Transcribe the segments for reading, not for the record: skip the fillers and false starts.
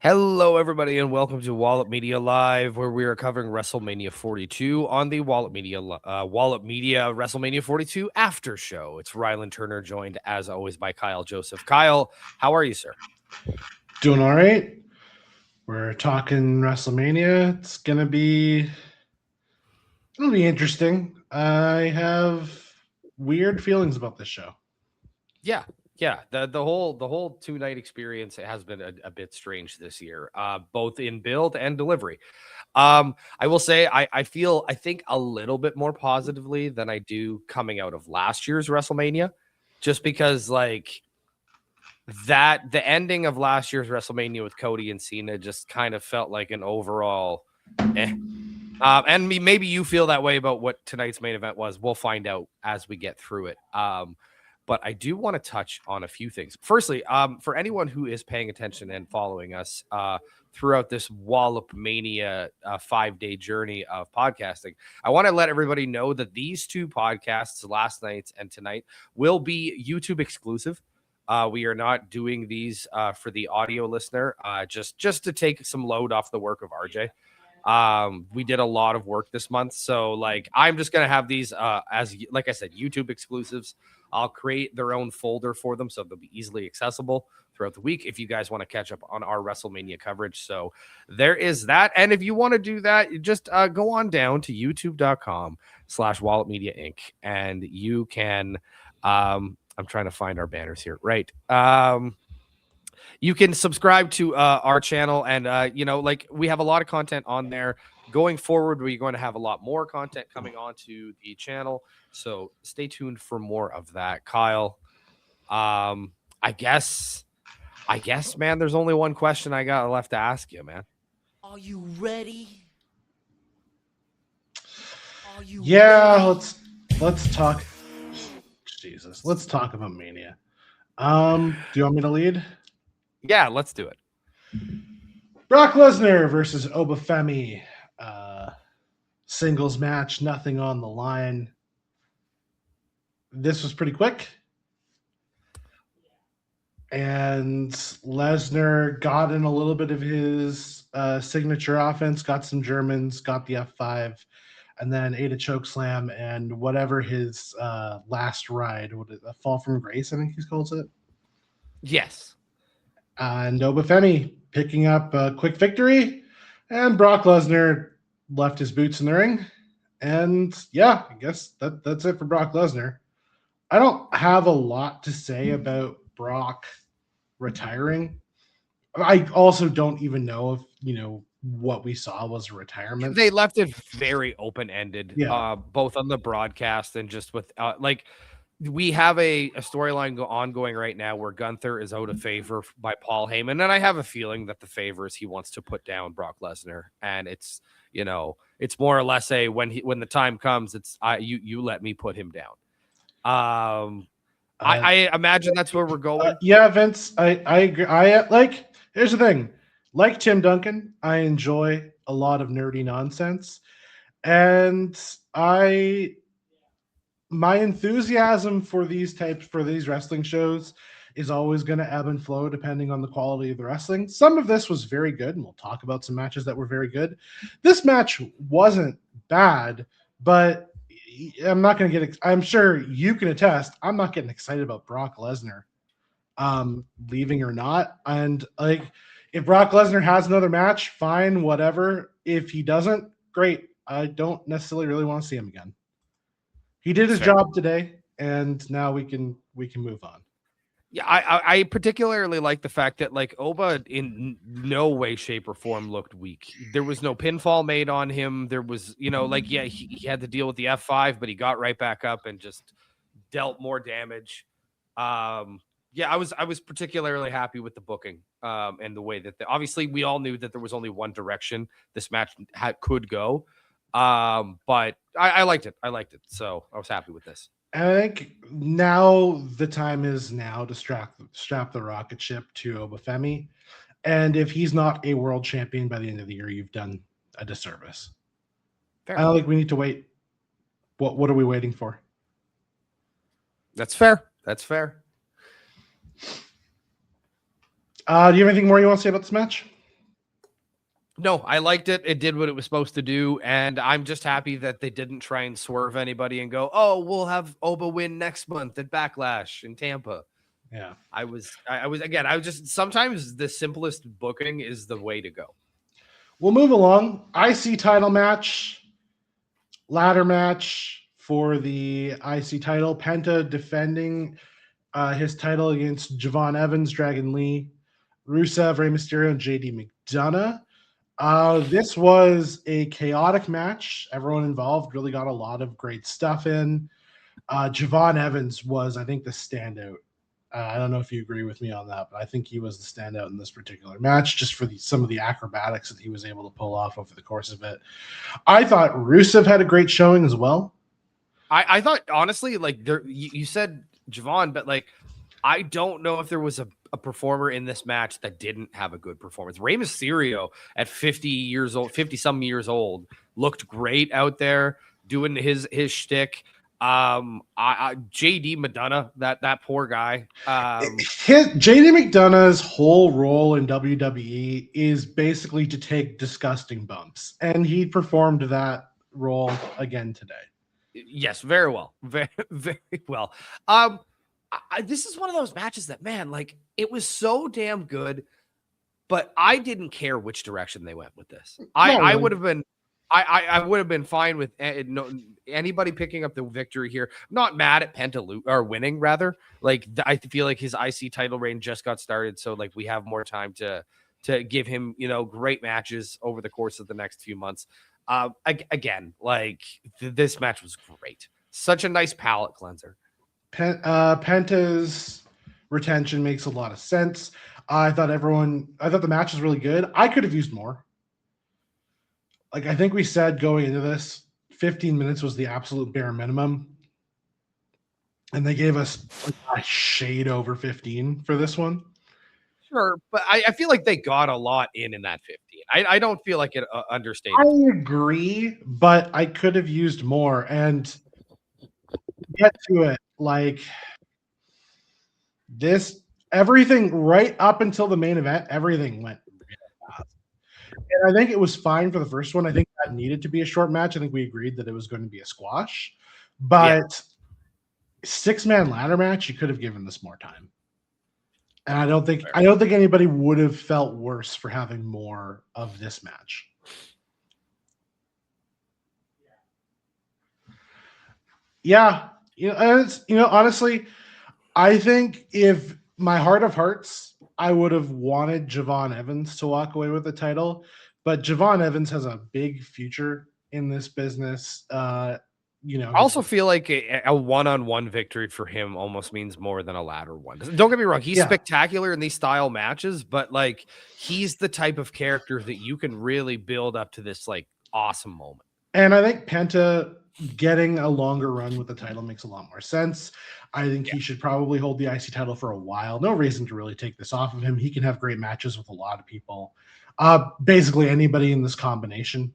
Hello, everybody, and welcome to Wallop Media Live, where we are covering WrestleMania 42 on the Wallop Media WrestleMania 42 after show. It's Rylan Turner, joined as always by Kyle Joseph. Kyle, how are you, sir? Doing all right. We're talking WrestleMania. It'll be interesting. I have weird feelings about this show. Yeah, yeah. The whole 2 night experience has been a bit strange this year, both in build and delivery. I will say I think a little bit more positively than I do coming out of last year's WrestleMania, just because the ending of last year's WrestleMania with Cody and Cena just kind of felt like an overall eh. And maybe you feel that way about what tonight's main event was. We'll find out as we get through it. But I do want to touch on a few things. Firstly, for anyone who is paying attention and following us throughout this Wallop Mania 5-day journey of podcasting, I want to let everybody know that these two podcasts, last night's and tonight, will be YouTube exclusive. We are not doing these for the audio listener, just to take some load off the work of RJ. We did a lot of work this month, so I'm just gonna have these as like I said, YouTube exclusives. I'll create their own folder for them so they'll be easily accessible throughout the week if you guys want to catch up on our WrestleMania coverage. So there is that. And if you want to do that, you just go on down to youtube.com/Wallop Media Inc. and you can I'm trying to find our banners here. Right. You can subscribe to our channel, and we have a lot of content on there. Going forward, we're going to have a lot more content coming onto the channel, so stay tuned for more of that. Kyle, I guess, man, there's only one question I got left to ask you, man. Are you ready? Are you Yeah, ready? let's talk. Jesus, let's talk about Mania. Do you want me to lead? Yeah, let's do it. Brock Lesnar versus Obafemi. Singles match, nothing on the line. This was pretty quick. And Lesnar got in a little bit of his signature offense, got some Germans, got the F5, and then ate a choke slam and whatever his last ride, a fall from grace, I think he calls it. Yes. And Obafemi picking up a quick victory, and Brock Lesnar left his boots in the ring. And yeah, I guess that's it for Brock Lesnar. I don't have a lot to say about Brock retiring. I also don't even know if what we saw was a retirement. They left it very open-ended, Yeah. both on the broadcast and just with we have a storyline ongoing right now where Gunther is out of favor by Paul Heyman, and I have a feeling that the favor is he wants to put down Brock Lesnar, and it's more or less a when the time comes, it's you let me put him down. I imagine that's where we're going. Yeah, Vince, I agree. Here's the thing. Like Tim Duncan, I enjoy a lot of nerdy nonsense, and my enthusiasm for these wrestling shows is always going to ebb and flow depending on the quality of the wrestling. Some of this was very good, and we'll talk about some matches that were very good. This match wasn't bad, but I'm not going to get. I'm sure you can attest. I'm not getting excited about Brock Lesnar leaving or not. And if Brock Lesnar has another match, fine, whatever. If he doesn't, great. I don't necessarily really want to see him again. He did his job today, and now we can move on. Yeah, I particularly like the fact that Oba in no way, shape, or form looked weak. There was no pinfall made on him. There was, he had to deal with the F5, but he got right back up and just dealt more damage. I was particularly happy with the booking and the way that obviously we all knew that there was only one direction this match could go. But I liked it. So I was happy with this. I think now the time is now to strap the rocket ship to Obafemi. And if he's not a world champion by the end of the year, you've done a disservice. Fair. I don't think we need to wait. What are we waiting for? That's fair. Do you have anything more you want to say about this match? No, I liked it. It did what it was supposed to do, and I'm just happy that they didn't try and swerve anybody and go, "Oh, we'll have Oba win next month at Backlash in Tampa." Yeah. I was again, I was just sometimes the simplest booking is the way to go. We'll move along. IC title match, ladder match for the IC title. Penta defending his title against Javon Evans, Dragon Lee, Rusev, Rey Mysterio, and JD McDonough. This was a chaotic match. Everyone involved really got a lot of great stuff in. Javon Evans was, I think, the standout. I don't know if you agree with me on that, but I think he was the standout in this particular match just for some of the acrobatics that he was able to pull off over the course of it. I thought Rusev had a great showing as well. I thought, honestly, like you said Javon, but like I don't know if there was a performer in this match that didn't have a good performance. Rey Mysterio at 50 years old, 50 some years old, looked great out there doing his shtick. JD McDonough, that poor guy. JD McDonough's whole role in WWE is basically to take disgusting bumps, and he performed that role again today. Yes, very well, very well. This is one of those matches that, man, like it was so damn good, but I didn't care which direction they went with this. I would have been. I would have been fine with anybody picking up the victory here. I'm not mad at Penta or winning, rather. Like I feel like his IC title reign just got started, so like we have more time to give him, great matches over the course of the next few months. Again, like this match was great. Such a nice palate cleanser. Penta's retention makes a lot of sense. I thought the match was really good. I could have used more. Like I think we said going into this, 15 minutes was the absolute bare minimum. And they gave us a shade over 15 for this one. Sure, but I feel like they got a lot in that 15. I don't feel like it understated. I agree, but I could have used more. And get to it, like this, everything right up until the main event, everything went really fast. And I think it was fine for the first one. I think that needed to be a short match. I think we agreed that it was going to be a squash, but 6-man ladder match, you could have given this more time. And I don't think anybody would have felt worse for having more of this match. Yeah, honestly, I think if my heart of hearts, I would have wanted Javon Evans to walk away with the title, but Javon Evans has a big future in this business. I also feel like a one-on-one victory for him almost means more than a ladder one. Don't get me wrong. He's spectacular in these style matches, but like he's the type of character that you can really build up to this like awesome moment. And I think Penta getting a longer run with the title makes a lot more sense. I think he should probably hold the IC title for a while. No reason to really take this off of him. He can have great matches with a lot of people. Basically anybody in this combination.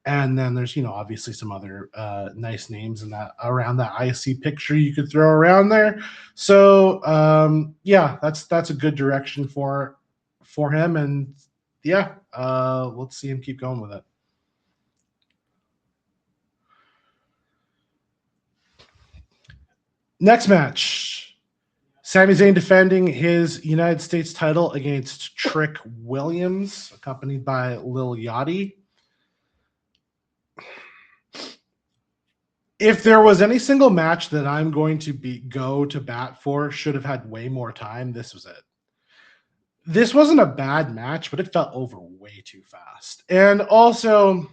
And then there's, obviously some other nice names in that around that IC picture you could throw around there. So that's a good direction for him. And let's see him keep going with it. Next match, Sami Zayn defending his United States title against Trick Williams, accompanied by Lil Yachty. If there was any single match that I'm going to go to bat for, should have had way more time, this was it. This wasn't a bad match, but it felt over way too fast. And also,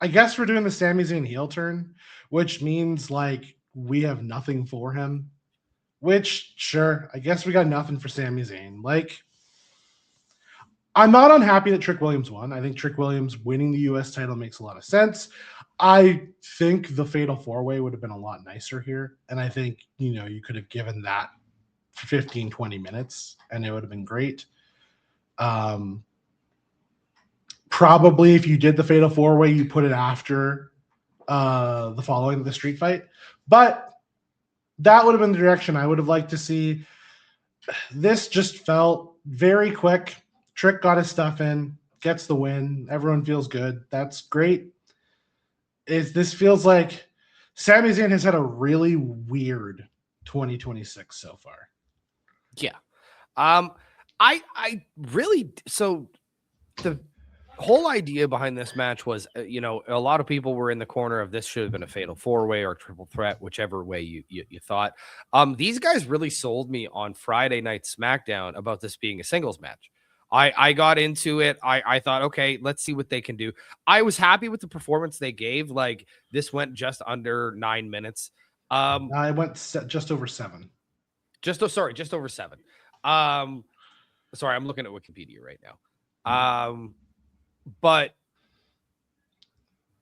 I guess we're doing the Sami Zayn heel turn, which means like we have nothing for him. Which, sure, I guess we got nothing for Sami Zayn. Like, I'm not unhappy that Trick Williams won. I think Trick Williams winning the U.S. title makes a lot of sense. I think the Fatal 4-Way would have been a lot nicer here. And I think, you could have given that 15, 20 minutes and it would have been great. Probably if you did the Fatal 4-Way, you put it after the following the street fight. But that would have been the direction I would have liked to see. This just felt very quick. Trick got his stuff in, gets the win. Everyone feels good. That's great. This feels like Sami Zayn has had a really weird 2026 so far. Yeah. I really, so the whole idea behind this match was, a lot of people were in the corner of this should have been a fatal 4-way or triple threat, whichever way you thought. These guys really sold me on Friday night SmackDown about this being a singles match. I got into it. I thought, okay, let's see what they can do. I was happy with the performance they gave. Like, this went just under 9 minutes. I went just over 7. Just over 7. Sorry, I'm looking at Wikipedia right now. But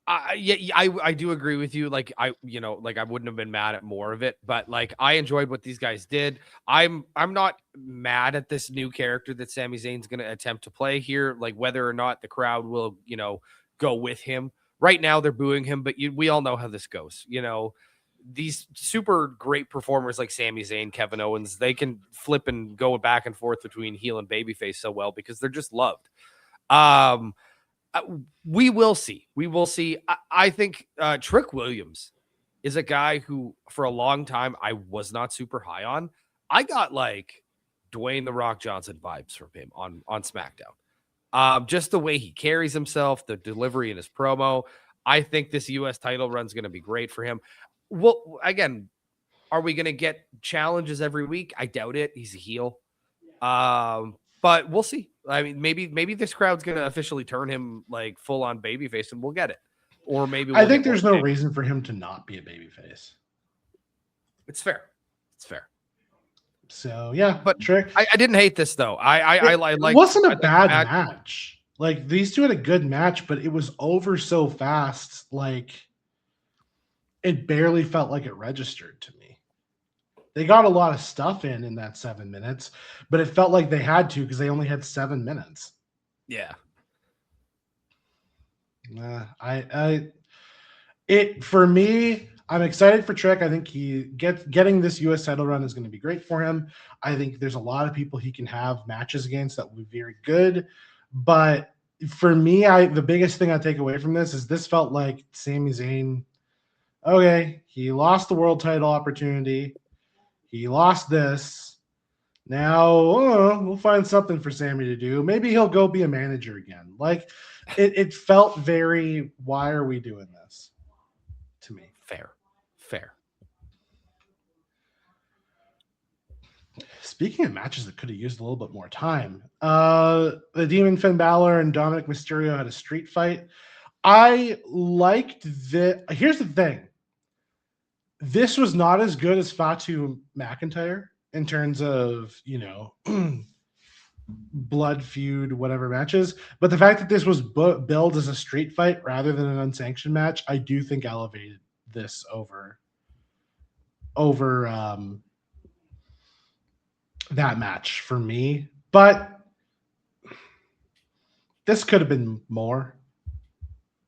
I do agree with you. Like, I wouldn't have been mad at more of it, but like, I enjoyed what these guys did. I'm not mad at this new character that Sami Zayn's going to attempt to play here. Like, whether or not the crowd will, go with him. Right now they're booing him, but we all know how this goes. These super great performers like Sami Zayn, Kevin Owens, they can flip and go back and forth between heel and babyface so well because they're just loved. We will see. I think Trick Williams is a guy who, for a long time, I was not super high on. I got like Dwayne "The Rock" Johnson vibes from him on SmackDown. Just the way he carries himself, the delivery in his promo. I think this U.S. title run is going to be great for him. Well, again, are we going to get challenges every week? I doubt it. He's a heel. But we'll see. I mean, maybe this crowd's going to officially turn him like full on babyface and we'll get it. Or maybe I think there's no reason for him to not be a babyface. It's fair. So yeah, but Trick. I didn't hate this though. It wasn't a bad match. Like, these two had a good match, but it was over so fast. Like, it barely felt like it registered to me. They got a lot of stuff in that 7 minutes, but it felt like they had to because they only had 7 minutes. Yeah. For me, I'm excited for Trick. I think getting this U.S. title run is going to be great for him. I think there's a lot of people he can have matches against that will be very good. But for me, the biggest thing I take away from this felt like Sami Zayn. Okay, he lost the world title opportunity. He lost this. Now we'll find something for Sammy to do. Maybe he'll go be a manager again. Like, it felt very, why are we doing this to me? Fair. Speaking of matches that could have used a little bit more time, the Demon Finn Balor and Dominic Mysterio had a street fight. I liked that. Here's the thing. This was not as good as Fatu McIntyre in terms of, blood feud, whatever matches. But the fact that this was billed as a street fight rather than an unsanctioned match, I do think elevated this over that match for me. But this could have been more.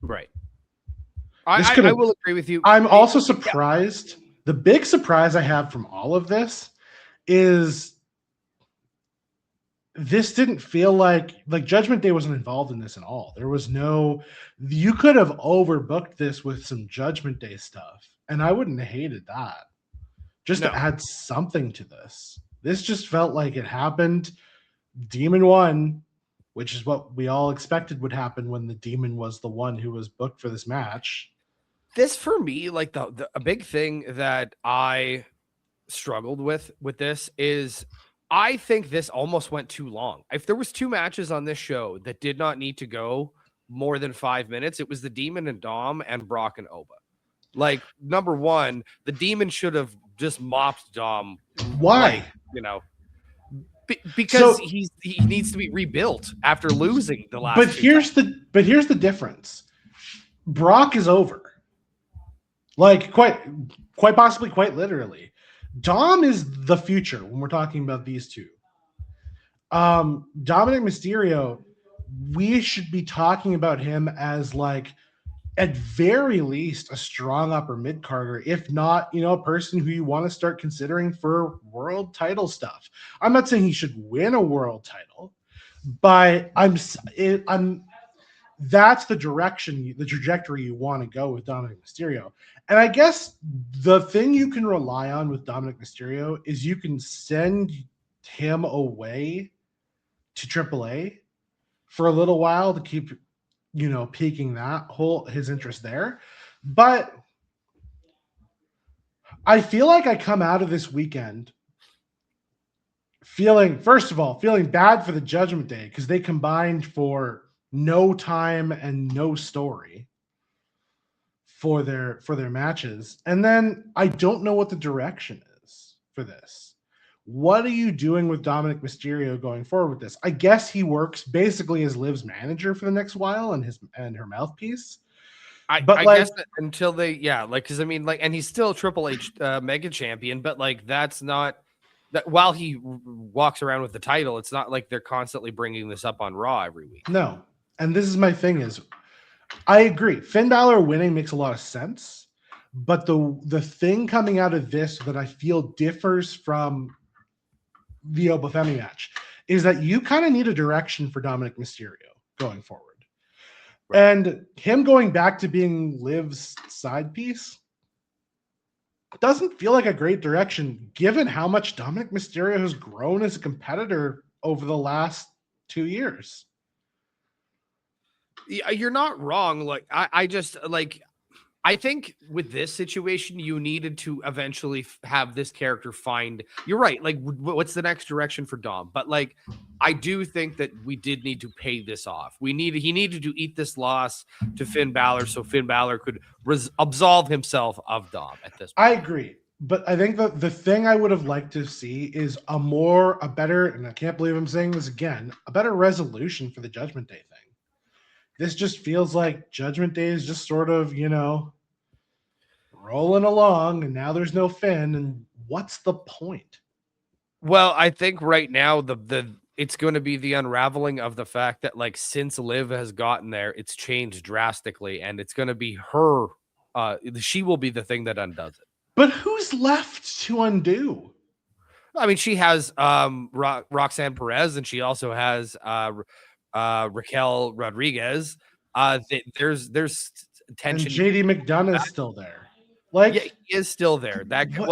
Right. I will agree with you. I'm also surprised. Yeah. The big surprise I have from all of this is this didn't feel like Judgment Day wasn't involved in this at all. There was you could have overbooked this with some Judgment Day stuff, and I wouldn't have hated that. Just to add something to this. This just felt like it happened. Demon won, which is what we all expected would happen when the Demon was the one who was booked for this match. This, for me, like a big thing that I struggled with this is I think this almost went too long. If there was 2 matches on this show that did not need to go more than 5 minutes, it was the Demon and Dom and Brock and Oba. Like, number one, the Demon should have just mopped Dom. Why? Because he needs to be rebuilt after losing the last. But here's the difference. Brock is over. Like, quite possibly, quite literally. Dom is the future when we're talking about these two. Dominic Mysterio, we should be talking about him as, like, at very least a strong upper mid-carder, if not, a person who you want to start considering for world title stuff. I'm not saying he should win a world title, but I'm that's the trajectory you want to go with Dominic Mysterio. And I guess the thing you can rely on with Dominic Mysterio is you can send him away to AAA for a little while to keep, piquing his interest there. But I feel like I come out of this weekend feeling bad for the Judgment Day because they combined for no time and no story for their matches. And then I don't know what the direction is for this. What are you doing with Dominic Mysterio going forward with this? I guess he works basically as Liv's manager for the next while and her mouthpiece. I guess that until because I mean, and he's still Triple H mega champion, but that's not that while he walks around with the title, it's not like they're constantly bringing this up on Raw every week. No. And this is my thing is I agree. Finn Balor winning makes a lot of sense, but the thing coming out of this that I feel differs from the Oba Femi match is that you kind of need a direction for Dominic Mysterio going forward. Right. And him going back to being Liv's side piece doesn't feel like a great direction given how much Dominic Mysterio has grown as a competitor over the last 2 years. You're not wrong. I think with this situation, you needed to eventually have this character find. You're right. What's the next direction for Dom? But I do think that we did need to pay this off. He needed to eat this loss to Finn Balor, so Finn Balor could absolve himself of Dom at this point. I agree, but I think the thing I would have liked to see is a better, and I can't believe I'm saying this again, a better resolution for the Judgment Day thing. This just feels like Judgment Day is just sort of, rolling along, and now there's no Finn, and what's the point? Well, I think right now it's going to be the unraveling of the fact that since Liv has gotten there, it's changed drastically, and it's going to be her. She will be the thing that undoes it. But who's left to undo? I mean, she has Roxanne Perez, and she also has Raquel Rodriguez. There's tension. And JD McDonough is still there. He is still there.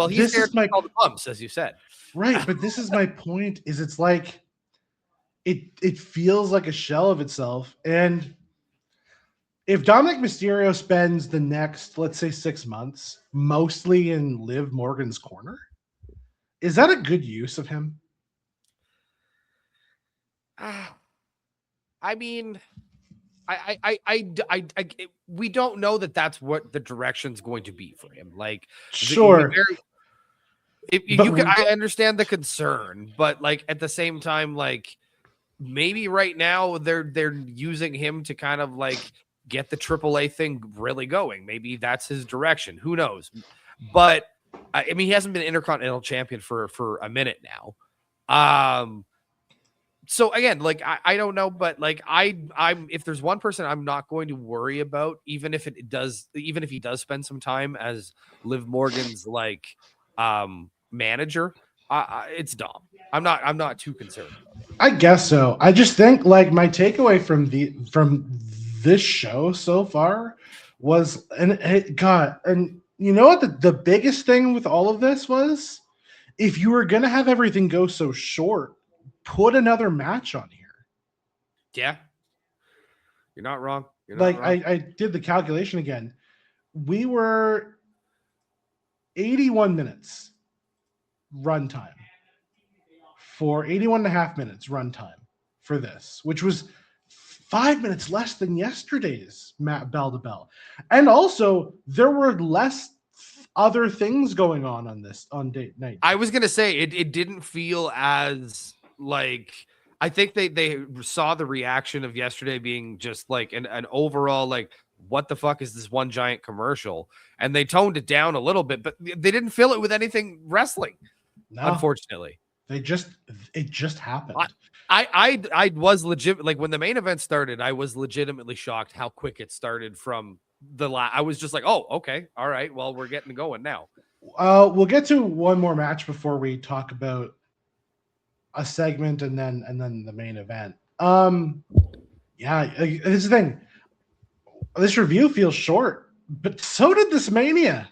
He's there to call the bumps, as you said. Right, but this is my point. Is it's like it feels like a shell of itself. And if Dominic Mysterio spends the next, let's say, 6 months mostly in Liv Morgan's corner, is that a good use of him? I mean, we don't know that that's what the direction's going to be for him. Sure. I understand the concern, but at the same time, maybe right now they're using him to kind of get the AAA thing really going. Maybe that's his direction. Who knows? But I mean, he hasn't been Intercontinental Champion for a minute now. So again, I don't know, but I'm if there's one person I'm not going to worry about, even if he does spend some time as Liv Morgan's manager, it's Dom. I'm not too concerned about it. I guess so. I just think my takeaway from this show so far was, and you know what the biggest thing with all of this was, if you were gonna have everything go so short, put another match on here. Yeah, you're not wrong. I did the calculation again. We were 81 minutes runtime for 81 and a half minutes runtime for this, which was 5 minutes less than yesterday's Matt Bell to Bell. And also there were less other things going on date night. I was gonna say it didn't feel as I think they saw the reaction of yesterday being just an overall what the fuck is this one giant commercial, and they toned it down a little bit, but they didn't fill it with anything wrestling. No, unfortunately, it just happened. I was legit when the main event started. I was legitimately shocked how quick it started from the I was just oh, okay, all right, well, we're getting going now. We'll get to one more match before we talk about a segment and then the main event. Yeah, this is the thing. This review feels short, but so did this Mania.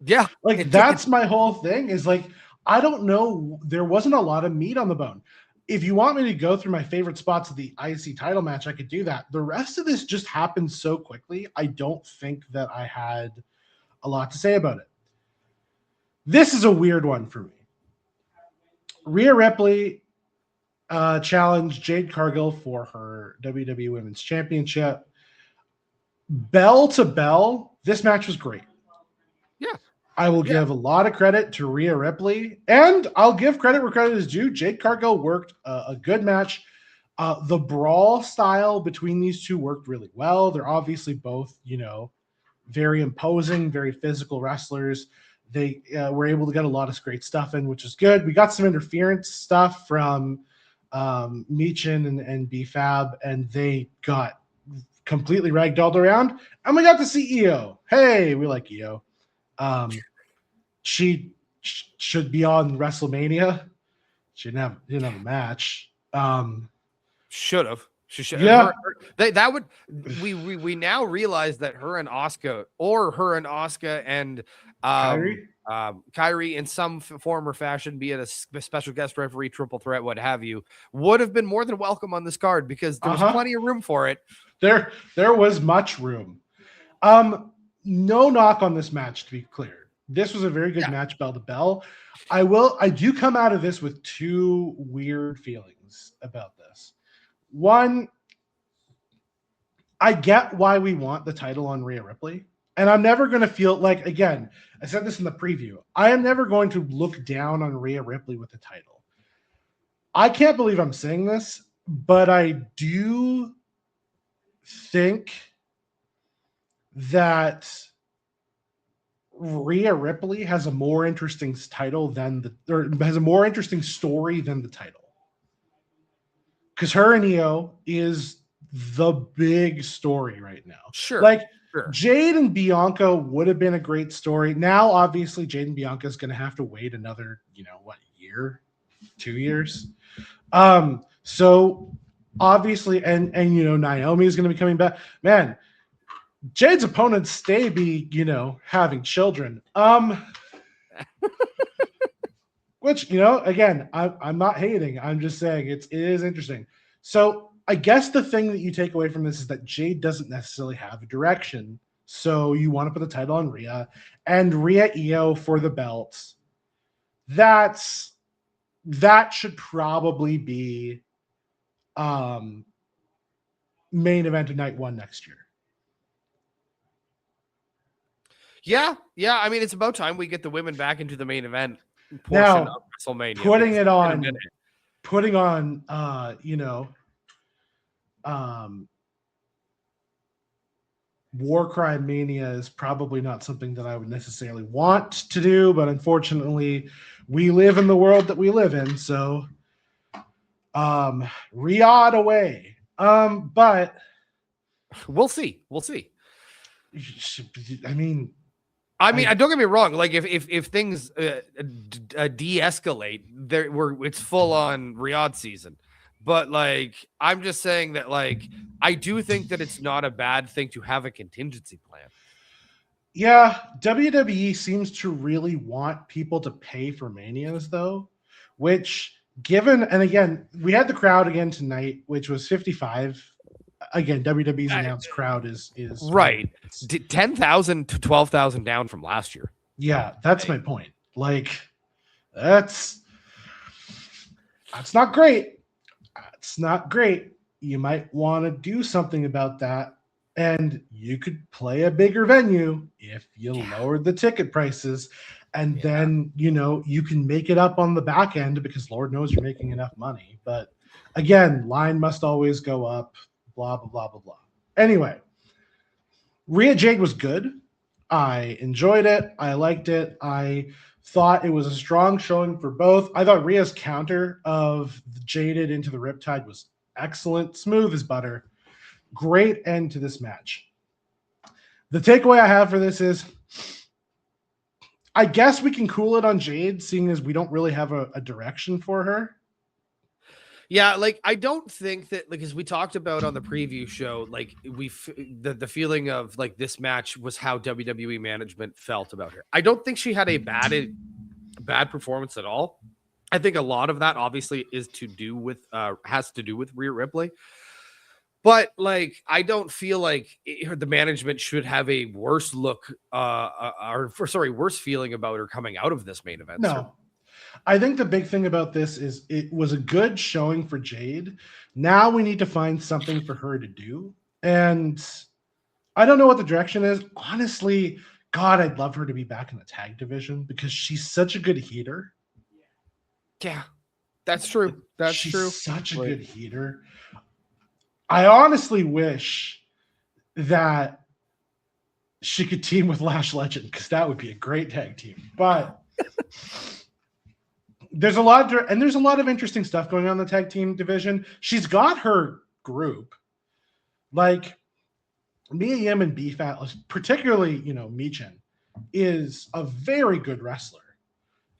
Yeah, Like that's my whole thing is like, I don't know. There wasn't a lot of meat on the bone. If you want me to go through my favorite spots of the IC title match, I could do that. The rest of this just happened so quickly. I don't think that I had a lot to say about it. This is a weird one for me. Rhea Ripley challenged Jade Cargill for her WWE Women's Championship. Bell to bell, this match was great. Yeah. I will give a lot of credit to Rhea Ripley, and I'll give credit where credit is due. Jade Cargill worked a good match. The brawl style between these two worked really well. They're obviously both, very imposing, very physical wrestlers. They were able to get a lot of great stuff in, which is good. We got some interference stuff from Meechin and BFAB, and they got completely ragdolled around. And we got to see Io. Hey, we like Io. She should be on WrestleMania. She didn't have a match. Should have. She should. Yeah. That would. We now realize that her and Asuka and Kyrie in some form or fashion, be it a special guest referee, triple threat, what have you, would have been more than welcome on this card because there was plenty of room for it. There was much room. No knock on this match, to be clear. This was a very good match, bell to bell. I do come out of this with two weird feelings about this. One, I get why we want the title on Rhea Ripley. And I'm never going to feel like, again, I said this in the preview, I am never going to look down on Rhea Ripley with the title. I can't believe I'm saying this, but I do think that Rhea Ripley has a more interesting title has a more interesting story than the title. Because her and Io is the big story right now. Sure. Jade and Bianca would have been a great story. Now, obviously, Jade and Bianca is going to have to wait another, year, 2 years. So obviously, and Naomi is going to be coming back. Man, Jade's opponents having children. Which, again, I'm not hating. I'm just saying it is interesting. So I guess the thing that you take away from this is that Jade doesn't necessarily have a direction. So you want to put the title on Rhea and Rhea Io for the belts. That should probably be main event of night 1 next year. Yeah. I mean, it's about time we get the women back into the main event portion now, of WrestleMania. Putting on War Crime Mania is probably not something that I would necessarily want to do, but unfortunately we live in the world that we live in. So Riyadh away. But we'll see. I mean, don't get me wrong. Like if things de-escalate, it's full on Riyadh season. But like, I'm just saying that like, I do think that it's not a bad thing to have a contingency plan. Yeah, WWE seems to really want people to pay for manias though, which given, and again, we had the crowd again tonight, which was 55. Again, WWE's announced crowd is right. 10,000 to 12,000 down from last year. Yeah, that's my point. Like, that's not great. It's not great. You might want to do something about that, and you could play a bigger venue if you lowered the ticket prices, and then you can make it up on the back end because Lord knows you're making enough money. But again, line must always go up. Blah, blah, blah, blah, blah. Anyway, Rhea Jade was good. I enjoyed it. I liked it. I thought it was a strong showing for both. I thought Rhea's counter of Jaded into the Riptide was excellent. Smooth as butter. Great end to this match. The takeaway I have for this is I guess we can cool it on Jade, seeing as we don't really have a direction for her. Yeah, like I don't think that, like, as we talked about on the preview show, like the feeling of like this match was how WWE management felt about her. I don't think she had a bad performance at all. I think a lot of that obviously is to do with has to do with Rhea Ripley. But like, I don't feel like the management should have a worse look, worse feeling about her coming out of this main event. No, I think the big thing about this is it was a good showing for Jade. Now we need to find something for her to do. And I don't know what the direction is. Honestly, God, I'd love her to be back in the tag division because she's such a good heater. Yeah, that's true. That's she's true. Such a good heater. I honestly wish that she could team with Lash Legend because that would be a great tag team. But there's a lot of interesting stuff going on in the tag team division. She's got her group, like Mia Yim and B-Fat, particularly Michin, is a very good wrestler.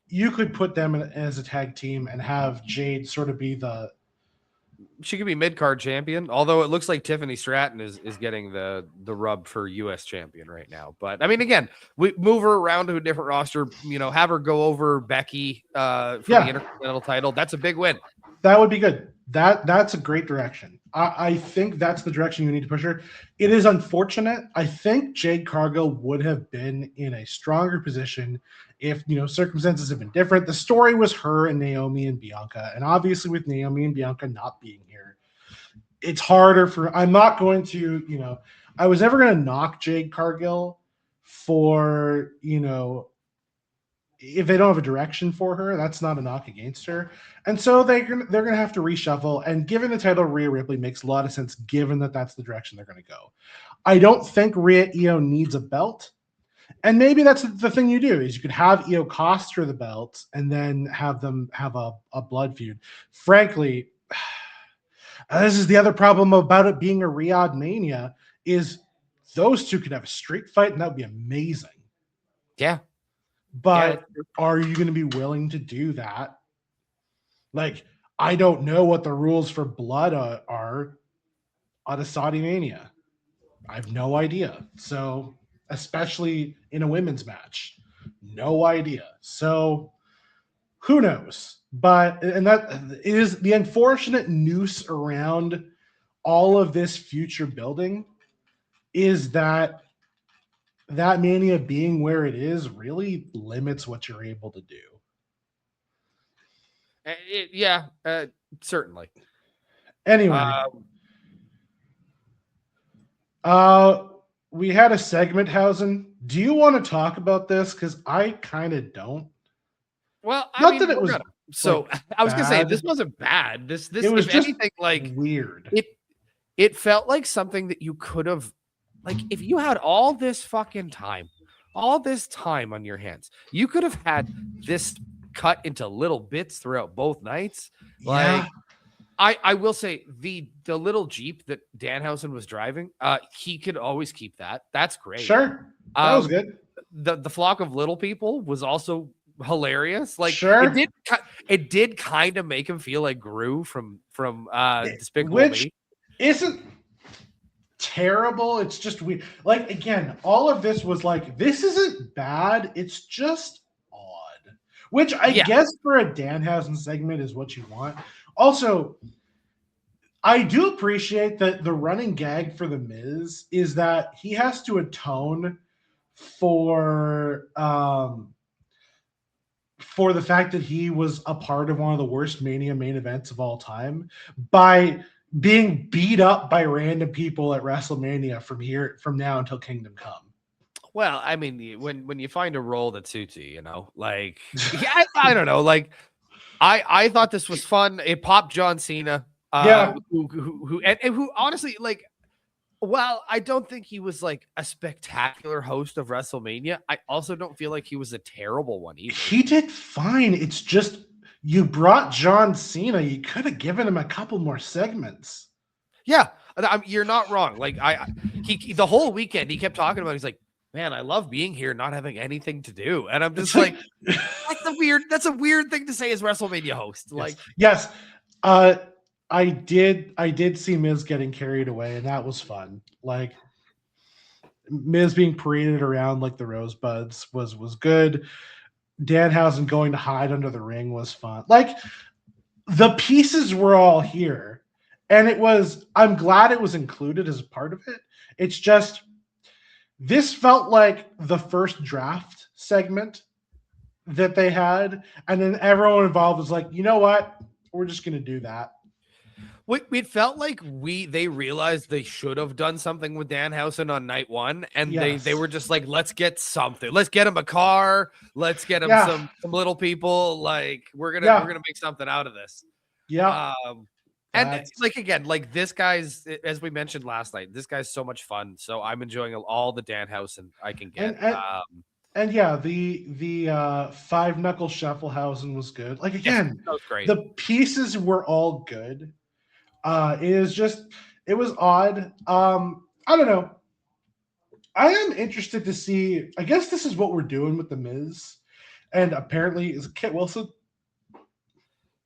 You could put them as a tag team and have Jade sort of be the. She could be mid-card champion, although it looks like Tiffany Stratton is getting the rub for U.S. champion right now. But I mean, again, we move her around to a different roster. Have her go over Becky for the Intercontinental title. That's a big win. That would be good. That's a great direction. I think that's the direction you need to push her. It is unfortunate. I think Jade Cargill would have been in a stronger position if circumstances have been different. The story was her and Naomi and Bianca, and obviously with Naomi and Bianca not being here, it's harder for. I'm not going to. I was never going to knock Jade Cargill for if they don't have a direction for her. That's not a knock against her. And so they're gonna have to reshuffle. And giving the title Rhea Ripley makes a lot of sense, given that that's the direction they're gonna go. I don't think Rhea Io needs a belt, and maybe that's the thing you do is you could have Io cost her the belt and then have them have a blood feud. Frankly, this is the other problem about it being a Riyadh Mania is those two could have a street fight, and that would be amazing. Yeah. But are you going to be willing to do that? Like, I don't know what the rules for blood are on a Saudi Mania. I have no idea. So, especially in a women's match, no idea. So, who knows? And that is the unfortunate noose around all of this future building is that Mania being where it is really limits what you're able to do. Certainly. Anyway, we had a segment, Hausen. Do you want to talk about this? Because I kind of don't. Well, I was going to say this wasn't bad. This it was if just anything like weird. It felt like something that you could have. Like, if you had all this fucking time, all this time on your hands, you could have had this cut into little bits throughout both nights. Like, I will say the little Jeep that Danhausen was driving, he could always keep that. That's great. Sure. That was good. The flock of little people was also hilarious. Like, sure. It did kind of make him feel like Gru from Despicable which Me. Isn't terrible. It's just weird. Like, again, all of this was like, this isn't bad. It's just odd. Which I guess for a Danhausen segment is what you want. Also, I do appreciate that the running gag for The Miz is that he has to atone for the fact that he was a part of one of the worst Mania main events of all time by being beat up by random people at WrestleMania from now until Kingdom Come. Well, I mean, when you find a role that suits you, like, I don't know, like, I thought this was fun. It popped John Cena, who honestly, like, well, I don't think he was like a spectacular host of WrestleMania. I also don't feel like he was a terrible one either. He did fine. It's just you brought John Cena. You could have given him a couple more segments. Yeah, you're not wrong. Like he the whole weekend he kept talking about. He's like, man, I love being here, not having anything to do. And I'm just like, that's a weird thing to say as WrestleMania host. Like, yes. I did see Miz getting carried away, and that was fun. Like Miz being paraded around like the rosebuds was good. Danhausen going to hide under the ring was fun. Like the pieces were all here, and I'm glad it was included as a part of it. It's just this felt like the first draft segment that they had, and then everyone involved was like, you know what, we're just gonna do that. It felt like they realized they should have done something with Danhausen on night one, and they Yes. were just like, let's get something. Let's get him a car. Let's get him Yeah. some little people. Like we're Yeah. gonna make something out of this. Yeah. And That's- like again, like this guy's, as we mentioned last night, this guy's so much fun. So I'm enjoying all the Danhausen I can get. And yeah, the five knuckle shufflehausen was good. Like again, yes, that was great. The pieces were all good. It was odd. I don't know. I am interested to see. I guess this is what we're doing with the Miz, and apparently is it Kit Wilson.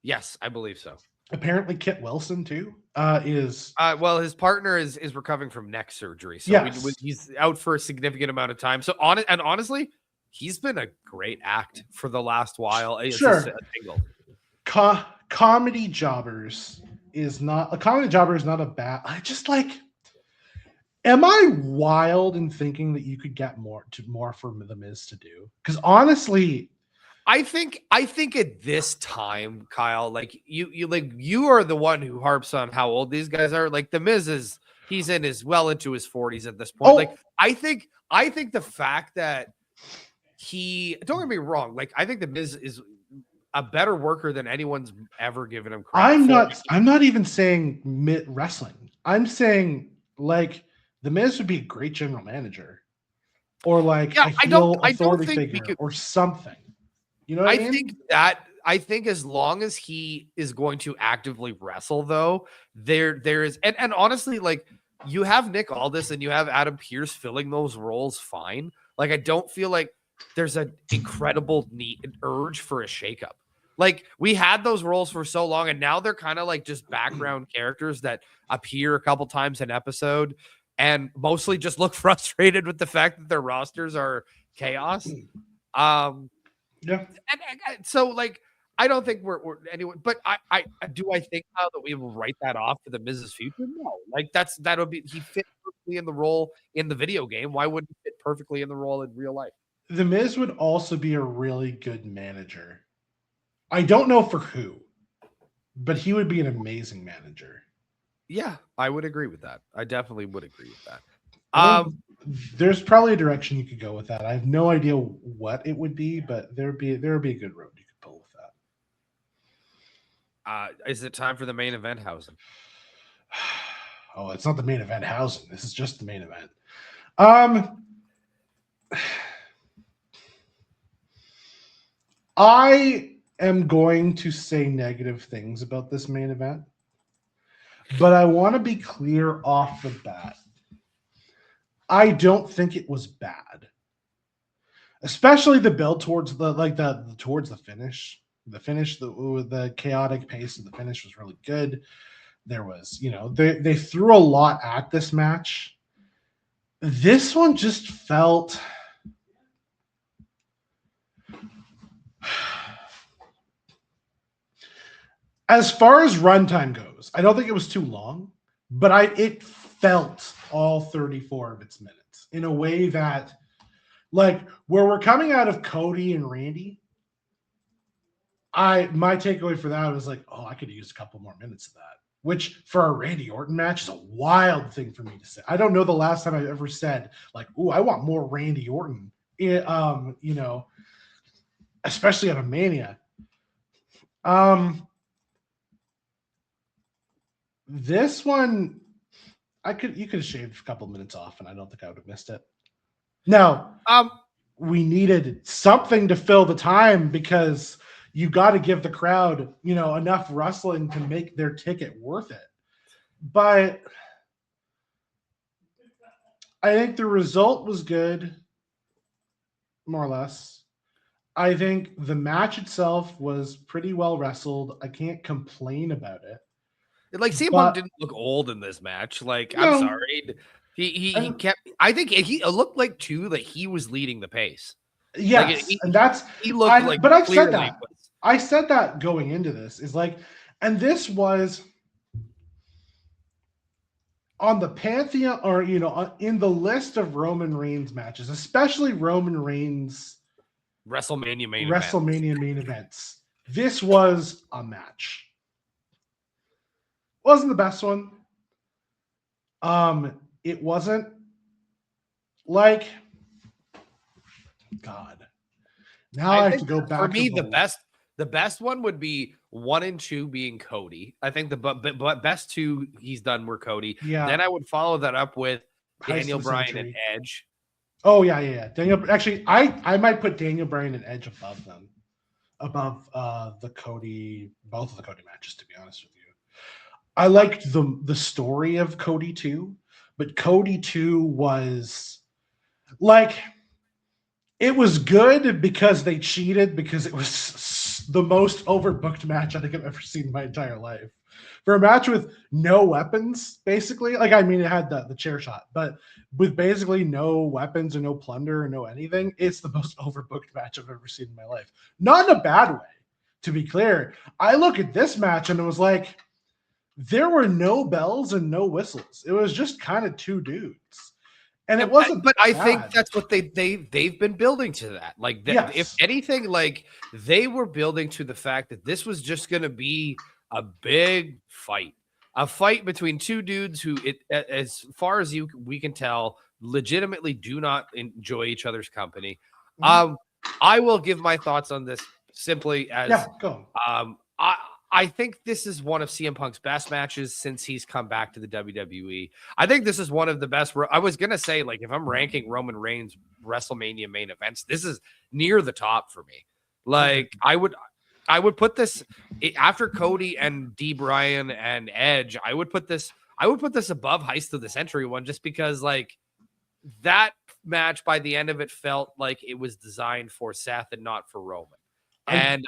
Yes, I believe so. Apparently, Kit Wilson too is. Well, his partner is recovering from neck surgery, so yes. He's out for a significant amount of time. So honestly, he's been a great act for the last while. Sure. Comedy Jobbers is not a bad. I just like. Am I wild in thinking that you could get more for the Miz to do? Because honestly, I think at this time, Kyle, like you are the one who harps on how old these guys are. Like the Miz he's into his 40s at this point. Oh. Like I think the fact that don't get me wrong, like I think the Miz is a better worker than anyone's ever given him credit. I'm not even saying wrestling. I'm saying like the Miz would be a great general manager, or like a heel authority figure, or something. You know what I mean? I think as long as he is going to actively wrestle, though, there is and honestly, like you have Nick Aldis and you have Adam Pearce filling those roles fine. Like I don't feel like there's an incredible urge for a shakeup. Like we had those roles for so long, and now they're kind of like just background characters that appear a couple times an episode and mostly just look frustrated with the fact that their rosters are chaos. Yeah. And so like I don't think we're anyway, but I think now that we will write that off for the Miz's future? No. Like that'll be he fit perfectly in the role in the video game. Why wouldn't he fit perfectly in the role in real life? The Miz would also be a really good manager. I don't know for who, but he would be an amazing manager. Yeah, I would agree with that. I definitely would agree with that. There's probably a direction you could go with that. I have no idea what it would be, but there would be a good road you could pull with that. Is it time for the main event, Hausen? Oh, it's not the main event, Hausen. This is just the main event. I am going to say negative things about this main event, but I want to be clear off the bat. I don't think it was bad, especially the build towards the finish. The chaotic pace of the finish was really good. There was, they threw a lot at this match. This one just felt. As far as runtime goes, I don't think it was too long, but it felt all 34 of its minutes in a way that, like, where we're coming out of Cody and Randy, my takeaway for that was like, oh, I could use a couple more minutes of that, which for a Randy Orton match is a wild thing for me to say. I don't know the last time I've ever said like, oh, I want more Randy Orton, especially at a Mania. This one, you could have shaved a couple minutes off, and I don't think I would have missed it. Now, we needed something to fill the time because you got to give the crowd, enough wrestling to make their ticket worth it. But I think the result was good, more or less. I think the match itself was pretty well wrestled. I can't complain about it. Like CM But- Punk didn't look old in this match. Like, I'm No. sorry. He And- kept. I think it looked like too that he was leading the pace. Yes, and that's he looked like. But I've said clearly that. was- I said that going into this is like, and this was on the pantheon, or in the list of Roman Reigns matches, especially Roman Reigns WrestleMania main events. This was a match. Wasn't the best one. It wasn't like God. Now I have to go back. For me, to the best one would be 1 and 2 being Cody. I think the best 2 he's done were Cody. Yeah. Then I would follow that up with Heist Daniel of the Bryan Century. and Edge. Oh yeah. Daniel. Actually, I might put Daniel Bryan and Edge above them, above the Cody, both of the Cody matches. To be honest with you, I liked the story of Cody too, but Cody 2 was like, it was good because they cheated, because it was the most overbooked match I think I've ever seen in my entire life. For a match with no weapons, basically, like, I mean, it had the chair shot, but with basically no weapons and no plunder and no anything, it's the most overbooked match I've ever seen in my life. Not in a bad way, to be clear. I look at this match and it was like, there were no bells and no whistles. It was just kind of 2 dudes. And it wasn't, but I bad. think that's what they've been building to that. Like, Yes. If anything, like, they were building to the fact that this was just going to be a big fight, a fight between 2 dudes who, as far as we can tell, legitimately do not enjoy each other's company. Mhm. I will give my thoughts on this simply as, go. I think this is one of CM Punk's best matches since he's come back to the WWE. I think this is one of the best. I was going to say, like, if I'm ranking Roman Reigns WrestleMania main events, this is near the top for me. Like, I would put this after Cody and D. Bryan and Edge. I would put this above Heist of the Century one, just because, like, that match by the end of it felt like it was designed for Seth and not for Roman. And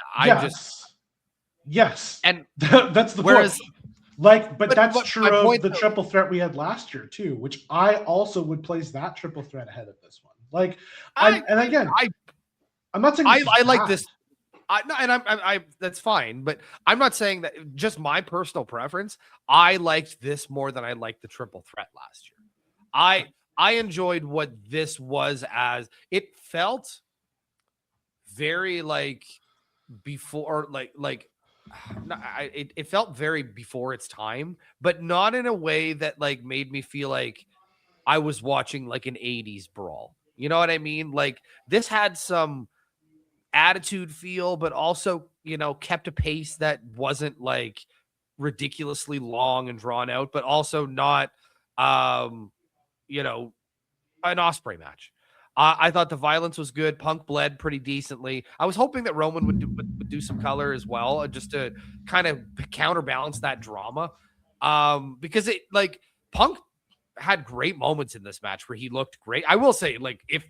Yes, and that's the point. Like, but that's true of point, the triple threat we had last year too, which I also would place that triple threat ahead of this one. Like, I'm not saying I like this. I that's fine, but I'm not saying that. Just my personal preference. I liked this more than I liked the triple threat last year. I enjoyed what this was, as it felt very like before, it felt very before its time, but not in a way that, like, made me feel like I was watching like an 80s brawl. You know what I mean? Like, this had some attitude feel, but also, kept a pace that wasn't like ridiculously long and drawn out, but also not, an Osprey match. I thought the violence was good. Punk bled pretty decently. I was hoping that Roman would do some color as well, just to kind of counterbalance that drama. Because Punk had great moments in this match where he looked great. I will say, like, if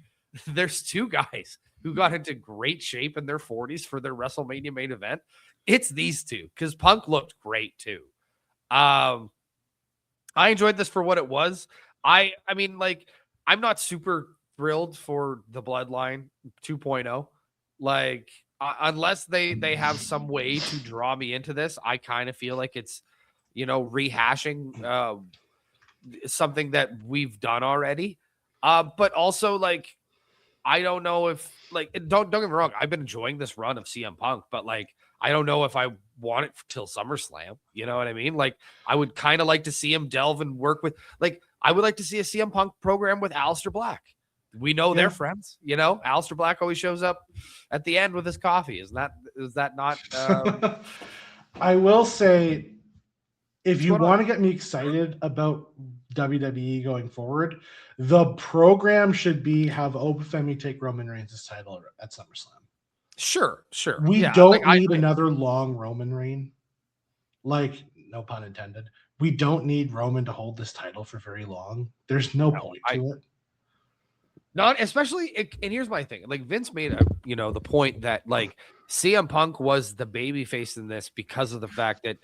there's 2 guys who got into great shape in their 40s for their WrestleMania main event, it's these 2, because Punk looked great too. I enjoyed this for what it was. I mean, like, I'm not super thrilled for the Bloodline 2.0. Like, unless they have some way to draw me into this, I kind of feel like it's, rehashing something that we've done already. But also, like, I don't know if, like, don't get me wrong, I've been enjoying this run of CM Punk, but, like, I don't know if I want it till SummerSlam. You know what I mean? Like, I would kind of like to see him delve and work with, like, I would like to see a CM Punk program with Aleister Black. We know they're friends. Aleister Black always shows up at the end with his coffee. Is that not? I will say, if you want to get me excited about WWE going forward, the program should be have Obafemi take Roman Reigns' title at SummerSlam. Sure. We don't need another long Roman reign. Like, no pun intended. We don't need Roman to hold this title for very long. There's no point to it. Not especially, and here's my thing. Like, Vince made the point that, like, CM Punk was the babyface in this because of the fact that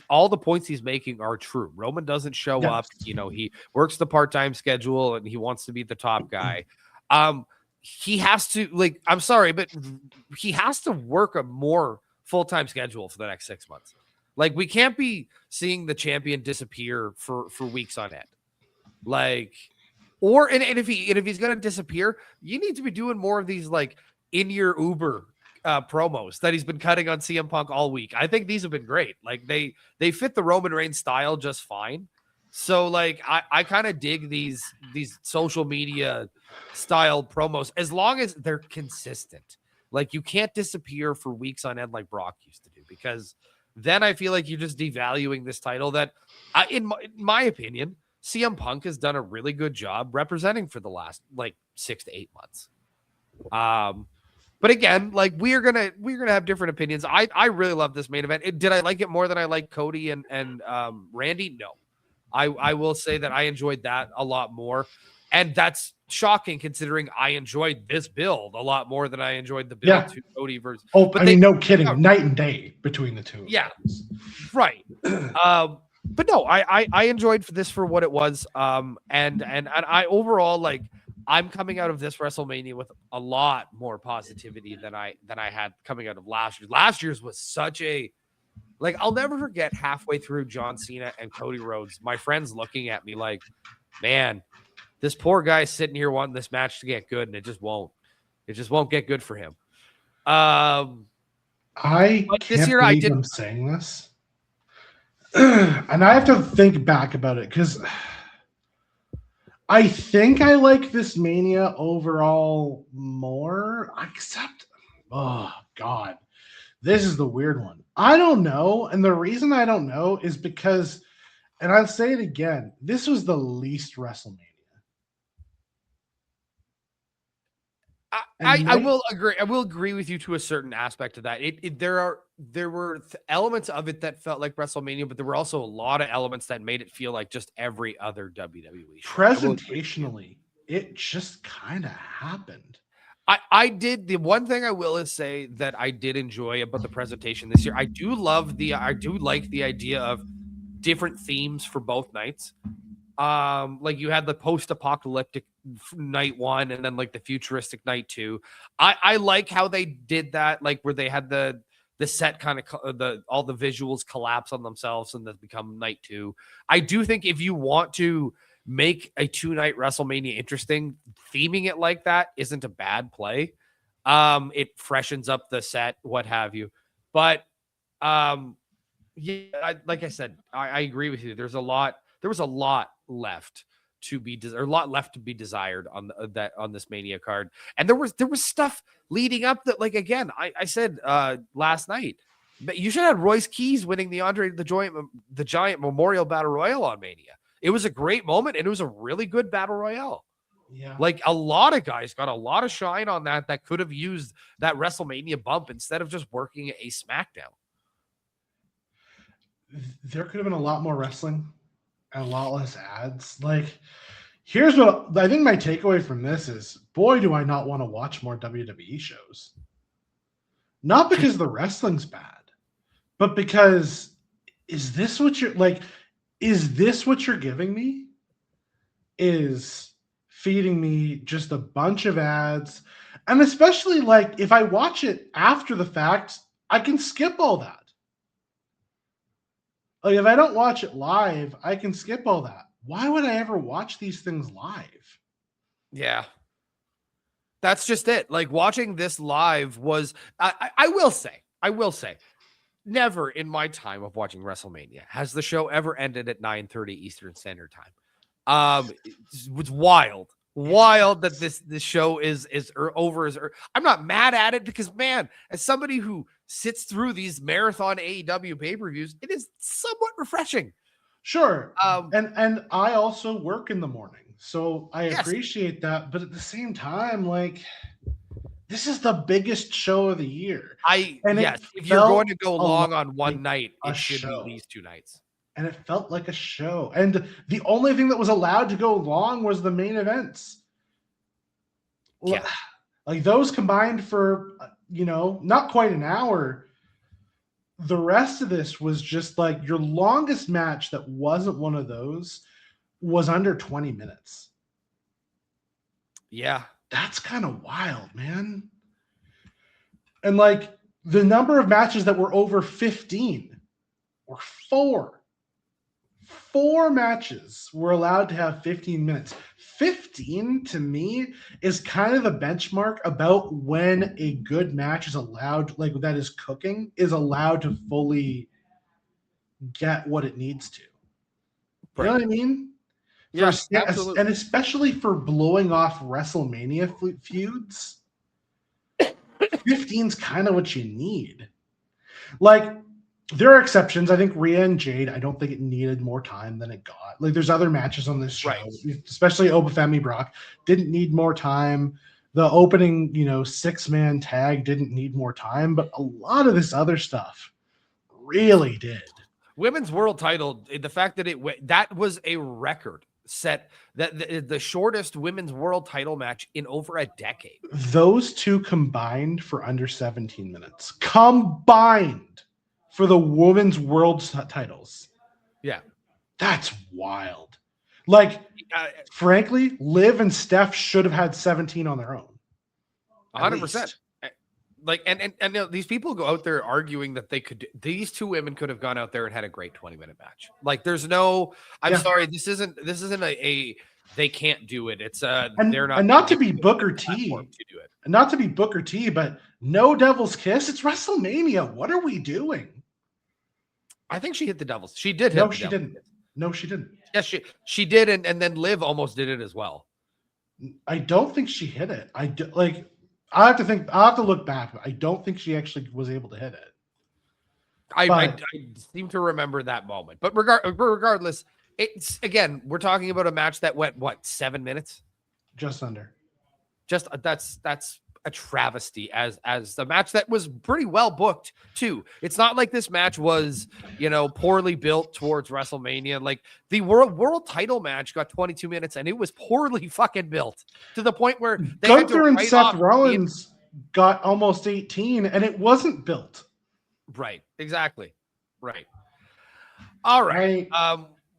all the points he's making are true. Roman doesn't show up. You know, he works the part-time schedule and he wants to be the top guy. He has to, like, I'm sorry, but he has to work a more full-time schedule for the next 6 months. Like, we can't be seeing the champion disappear for weeks on end. Like, or and if he's gonna disappear, you need to be doing more of these like in your Uber promos that he's been cutting on CM Punk all week. I think these have been great. Like they fit the Roman Reigns style just fine. So like I kind of dig these social media style promos as long as they're consistent. Like you can't disappear for weeks on end like Brock used to do, because then I feel like you're just devaluing this title that in my opinion, CM Punk has done a really good job representing for the last like 6 to 8 months. But again, like we're gonna have different opinions. I really love this main event. Did I like it more than I like Cody and Randy? No. I will say that I enjoyed that a lot more. And that's shocking considering I enjoyed this build a lot more than I enjoyed the build to Cody versus. Oh, but I mean, no kidding. Night and day between the two. Yeah. Right. But no, I enjoyed this for what it was. And I overall, like, I'm coming out of this WrestleMania with a lot more positivity than I had coming out of last year. Last year's was such a, like, I'll never forget halfway through John Cena and Cody Rhodes, my friends looking at me like, man, this poor guy's sitting here wanting this match to get good, and it just won't get good for him. I can't this year believe I'm saying this. And I have to think back about it because I think I like this Mania overall more, except, oh God, this is the weird one. I don't know. And the reason I don't know is because, and I'll say it again, this was the least WrestleMania. I will agree. I will agree with you to a certain aspect of that. There were elements of it that felt like WrestleMania, but there were also a lot of elements that made it feel like just every other WWE show. Presentationally, it just kind of happened. I did. The one thing I will say that I did enjoy about the presentation this year, I do like the idea of different themes for both nights. Like you had the post-apocalyptic night 1 and then like the futuristic night 2. I like how they did that, like where they had the set kind of all the visuals collapse on themselves and then become night 2. I do think if you want to make a 2-night WrestleMania interesting, theming it like that isn't a bad play. It freshens up the set, what have you. But yeah, like I said, I agree with you. There was a lot left to be desired on this Mania card, and there was stuff leading up that, like, again, I said last night, but you should have Royce Keys winning the Andre the Giant Memorial Battle Royal on Mania. It was a great moment, and it was a really good Battle Royale. Yeah, like a lot of guys got a lot of shine on that could have used that WrestleMania bump instead of just working a SmackDown. There could have been a lot more wrestling and a lot less ads. Like, here's what I think my takeaway from this is, boy, do I not want to watch more WWE shows. Not because the wrestling's bad, but because is this what you're giving me? Is feeding me just a bunch of ads. And especially, like, if I watch it after the fact, I can skip all that. Like, if I don't watch it live, I can skip all that. Why would I ever watch these things live? Yeah. That's just it. Like, watching this live was, I will say, never in my time of watching WrestleMania has the show ever ended at 9:30 Eastern Standard Time. It's wild that this show is over. I'm not mad at it because, man, as somebody who sits through these marathon AEW pay-per-views, it is somewhat refreshing. Sure. And I also work in the morning, so I appreciate that. But at the same time, like, this is the biggest show of the year. If you're going to go long on one night, it should be these 2 nights. And it felt like a show. And the only thing that was allowed to go long was the main events. Yeah. Like, those combined for not quite an hour. The rest of this was just like your longest match that wasn't one of those was under 20 minutes. Yeah. That's kind of wild, man. And like the number of matches that were over 15 were 4. 4 matches were allowed to have 15 minutes. 15 to me is kind of the benchmark about when a good match is allowed, like that is cooking, is allowed to fully get what it needs to. You know what I mean? Yeah, absolutely. And especially for blowing off WrestleMania feuds, 15's kind of what you need. Like, there are exceptions. I think Rhea and Jade, I don't think it needed more time than it got. Like, there's other matches on this show, Right. especially Obafemi Brock, didn't need more time. The opening, 6-man tag didn't need more time, but a lot of this other stuff really did. Women's world title, the fact that that was a record set, that the shortest women's world title match in over a decade. Those two combined for under 17 minutes. Combined for the women's world titles. Yeah. That's wild. Like, frankly, Liv and Steph should have had 17 on their own. 100%. Like, and these people go out there arguing that these two women could have gone out there and had a great 20-minute match. Like, there's no, I'm sorry, this isn't a they can't do it. It's they're not. And not to be Booker T. To do it. And not to be Booker T, but no Devil's Kiss. It's WrestleMania. What are we doing? I think she hit the Devil's. She did hit No, the she Devil's didn't. Kiss. No, she didn't. Yes, she did, and then Liv almost did it as well. I don't think she hit it. I'll have to look back. I don't think she actually was able to hit it. I seem to remember that moment. But regardless, it's, again, we're talking about a match that went, 7 minutes? Just under. Just that's a travesty as the match that was pretty well booked too. It's not like this match was, poorly built towards WrestleMania. Like, the world title match got 22 minutes and it was poorly fucking built to the point where they Gunther and Seth Rollins got almost 18 and it wasn't built. Right. Exactly. Right. All right.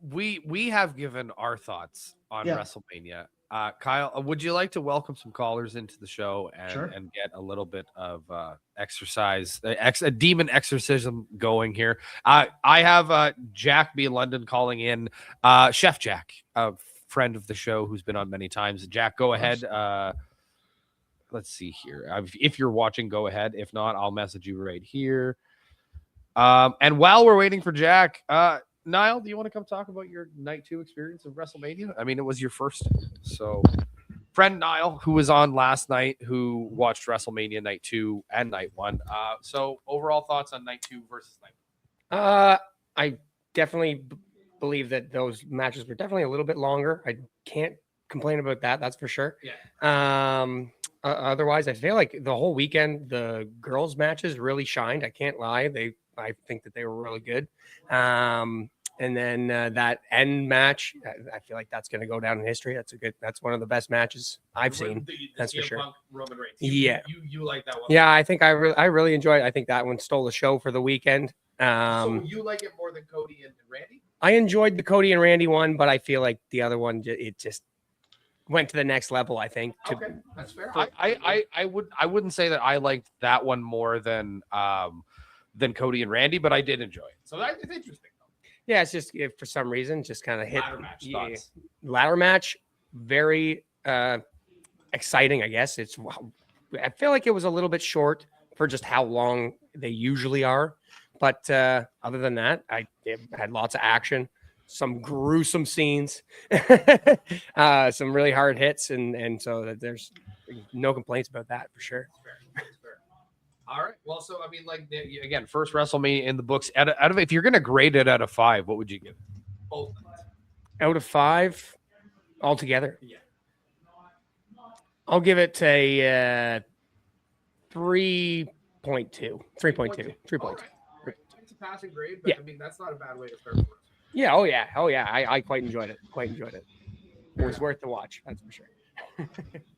We have given our thoughts on WrestleMania. Kyle, would you like to welcome some callers into the show and get a little bit of exercise, a demon exorcism going here? I have Jack B. London calling in, Chef Jack, a friend of the show who's been on many times. Jack, go ahead. Let's see here. If you're watching, go ahead. If not, I'll message you right here. And while we're waiting for Jack, Niall, do you want to come talk about your night 2 experience of WrestleMania? I mean, it was your first. So, friend Niall, who was on last night, who watched WrestleMania night 2 and night 1. So, overall thoughts on night 2 versus night 1? I definitely believe that those matches were definitely a little bit longer. I can't complain about that. That's for sure. Yeah. Otherwise, I feel like the whole weekend, the girls' matches really shined. I can't lie. I think that they were really good. And then that end match, I feel like that's going to go down in history. That's one of the best matches I've seen. That's for sure. Roman Reigns. Yeah. You like that one? Yeah, I think I really enjoyed it. I think that one stole the show for the weekend. So you like it more than Cody and Randy? I enjoyed the Cody and Randy one, but I feel like the other one, it just went to the next level, I think. Okay, that's fair. I wouldn't say that I liked that one more than Cody and Randy, but I did enjoy it. So that's interesting. Yeah, it's just for some reason just kind of hit ladder match. Ladder match, very exciting. I guess I feel like it was a little bit short for just how long they usually are, but other than that, it had lots of action, some gruesome scenes, some really hard hits, and so that there's no complaints about that for sure. All right. Well, so I mean, like, again, first WrestleMania in the books. Out of if you're gonna grade it out of 5, what would you give it? Both. Out of 5 altogether. Yeah. I'll give it a 3.2. 3.2. 3.2. It's a passing grade, but yeah. I mean, that's not a bad way to start. Yeah. Oh yeah. I quite enjoyed it. It was worth the watch. That's for sure.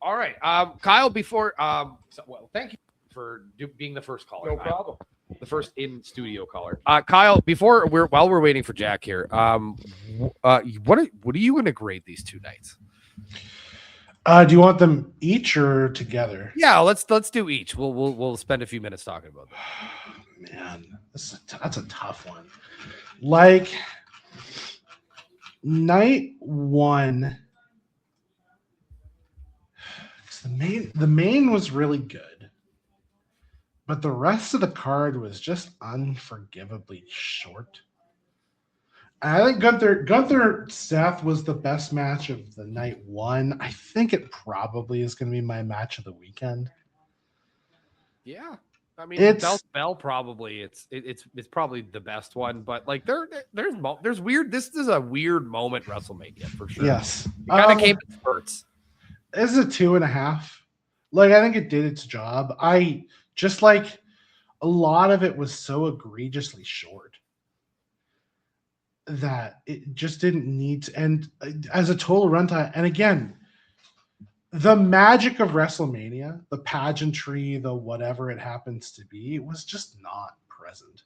All right, Kyle. Before thank you for being the first caller. No problem. The first in studio caller. Kyle, while we're waiting for Jack here, what are you going to grade these two nights? Do you want them each or together? Yeah, let's do each. We'll spend a few minutes talking about that. Man, that's a tough one. Like night one, the main was really good, but the rest of the card was just unforgivably short. I think Gunther Seth was the best match of the night one. I think it probably is going to be my match of the weekend. Yeah, I mean, It's Bell probably it's probably the best one, but like there's weird. This is a weird moment WrestleMania for sure. yes, it kind of came in spurts. This is a 2.5. Like I think it did its job. I just like a lot of it was so egregiously short that it just didn't need to end as a total runtime. And again, the magic of WrestleMania, the pageantry, the whatever it happens to be, was just not present.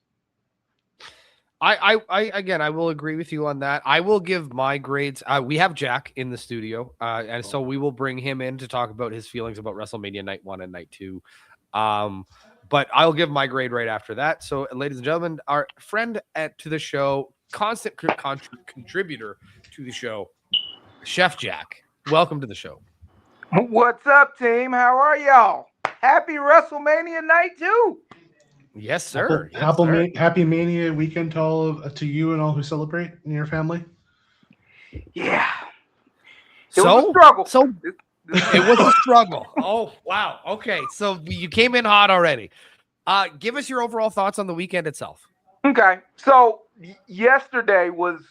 I will agree with you on that. I will give my grades. We have Jack in the studio, and so we will bring him in to talk about his feelings about WrestleMania night 1 and night 2. But I'll give my grade right after that. So, ladies and gentlemen, our friend to the show, constant contributor to the show, Chef Jack. Welcome to the show. What's up, team? How are y'all? Happy WrestleMania night 2. Yes, sir. Happy Mania weekend to you and all who celebrate in your family. Yeah. It was a struggle. So it was a struggle. Oh, wow. Okay. So you came in hot already. Give us your overall thoughts on the weekend itself. Okay. So yesterday was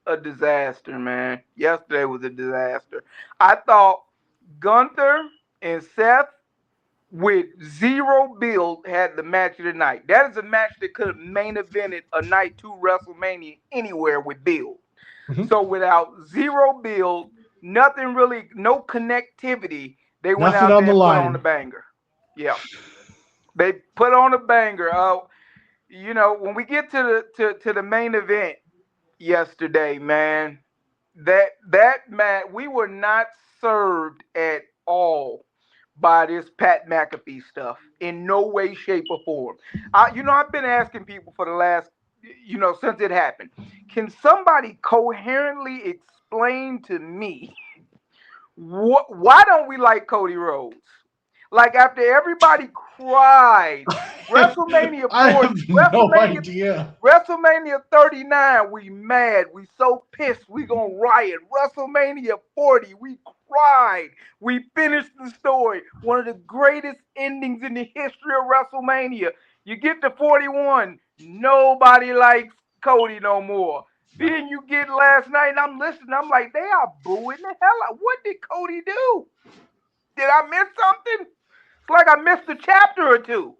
a disaster, man. Yesterday was a disaster. I thought Gunther and Seth with zero build had the match of the night. That is a match that could have main evented a night 2 WrestleMania anywhere with build. Mm-hmm. So without zero build, nothing really, no connectivity, they went Nothing out on there the and put line. on the banger. Yeah. They put on a banger. When we get to the main event yesterday, man, that match, we were not served at all by this Pat McAfee stuff in no way, shape, or form. I've been asking people for the last, since it happened, can somebody coherently explain to me why don't we like Cody Rhodes? Like after everybody cried, WrestleMania 40, I have no idea. WrestleMania 39, we mad, we so pissed, we gonna riot. WrestleMania 40, we cried, we finished the story. One of the greatest endings in the history of WrestleMania. You get to 41, nobody likes Cody no more. Then you get last night, and I'm listening, I'm like, they are booing the hell out. What did Cody do? Did I miss something? It's like I missed a chapter or two.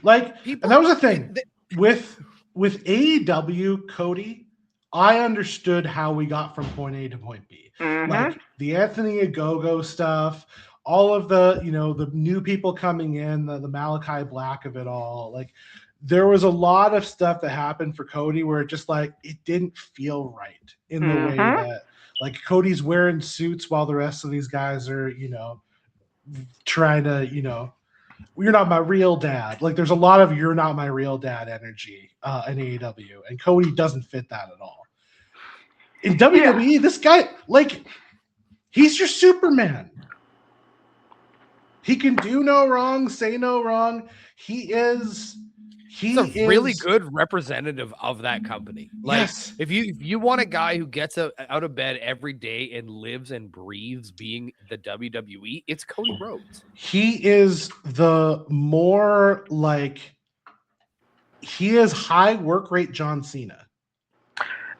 Like, and that was the thing with AEW, Cody. I understood how we got from point A to point B. Mm-hmm. Like the Anthony Ogogo stuff, all of the the new people coming in, the Malachi Black of it all. Like there was a lot of stuff that happened for Cody where it just like it didn't feel right in the way that like Cody's wearing suits while the rest of these guys are trying to you're not my real dad. Like there's a lot of you're not my real dad energy in AEW, and Cody doesn't fit that at all. In WWE, this guy, like, he's your Superman. He can do no wrong, say no wrong. He's a really good representative of that company. Like, yes. if you want a guy who gets out of bed every day and lives and breathes being the WWE, it's Cody Rhodes. He is the more like he is high work rate John Cena.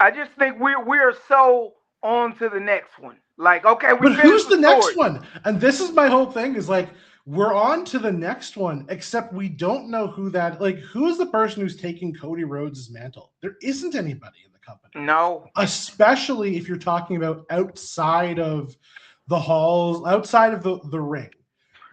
I just think we're so on to the next one. Like, okay, but who's the next one? And this is my whole thing is like, we're on to the next one, except we don't know who that, like, who's the person who's taking Cody Rhodes' mantle? There isn't anybody in the company. No. Especially if you're talking about outside of the halls, outside of the ring.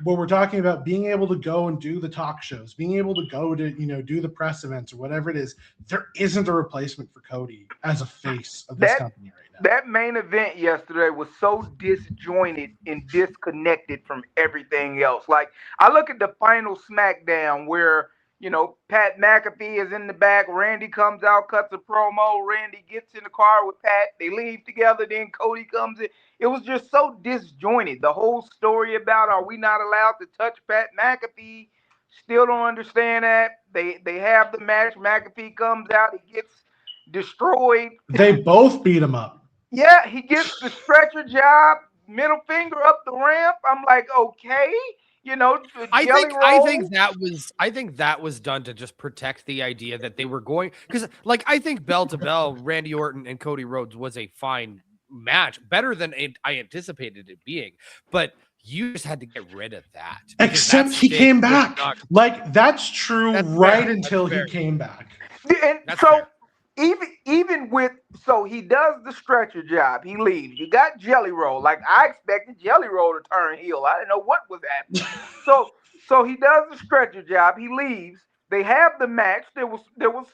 where we're talking about being able to go and do the talk shows, being able to go to, do the press events or whatever it is, there isn't a replacement for Cody as a face of this company right now. That main event yesterday was so disjointed and disconnected from everything else. Like, I look at the final SmackDown where, Pat McAfee is in the back. Randy comes out, cuts a promo. Randy gets in the car with Pat. They leave together. Then Cody comes in. It was just so disjointed. The whole story about, are we not allowed to touch Pat McAfee? Still don't understand that. They have the match. McAfee comes out. He gets destroyed. They both beat him up. Yeah, he gets the stretcher job, middle finger up the ramp. I'm like, okay, I roll. think that was done to just protect the idea that they were going, because I think bell to bell, Randy Orton and Cody Rhodes was a fine match, better than I anticipated it being, but you just had to get rid of that. Except he came back. That's true until he came back. And so even with, so he does the stretcher job, he leaves. You got Jelly Roll. Like, I expected Jelly Roll to turn heel. I didn't know what was happening. so he does the stretcher job. He leaves. They have the match. There was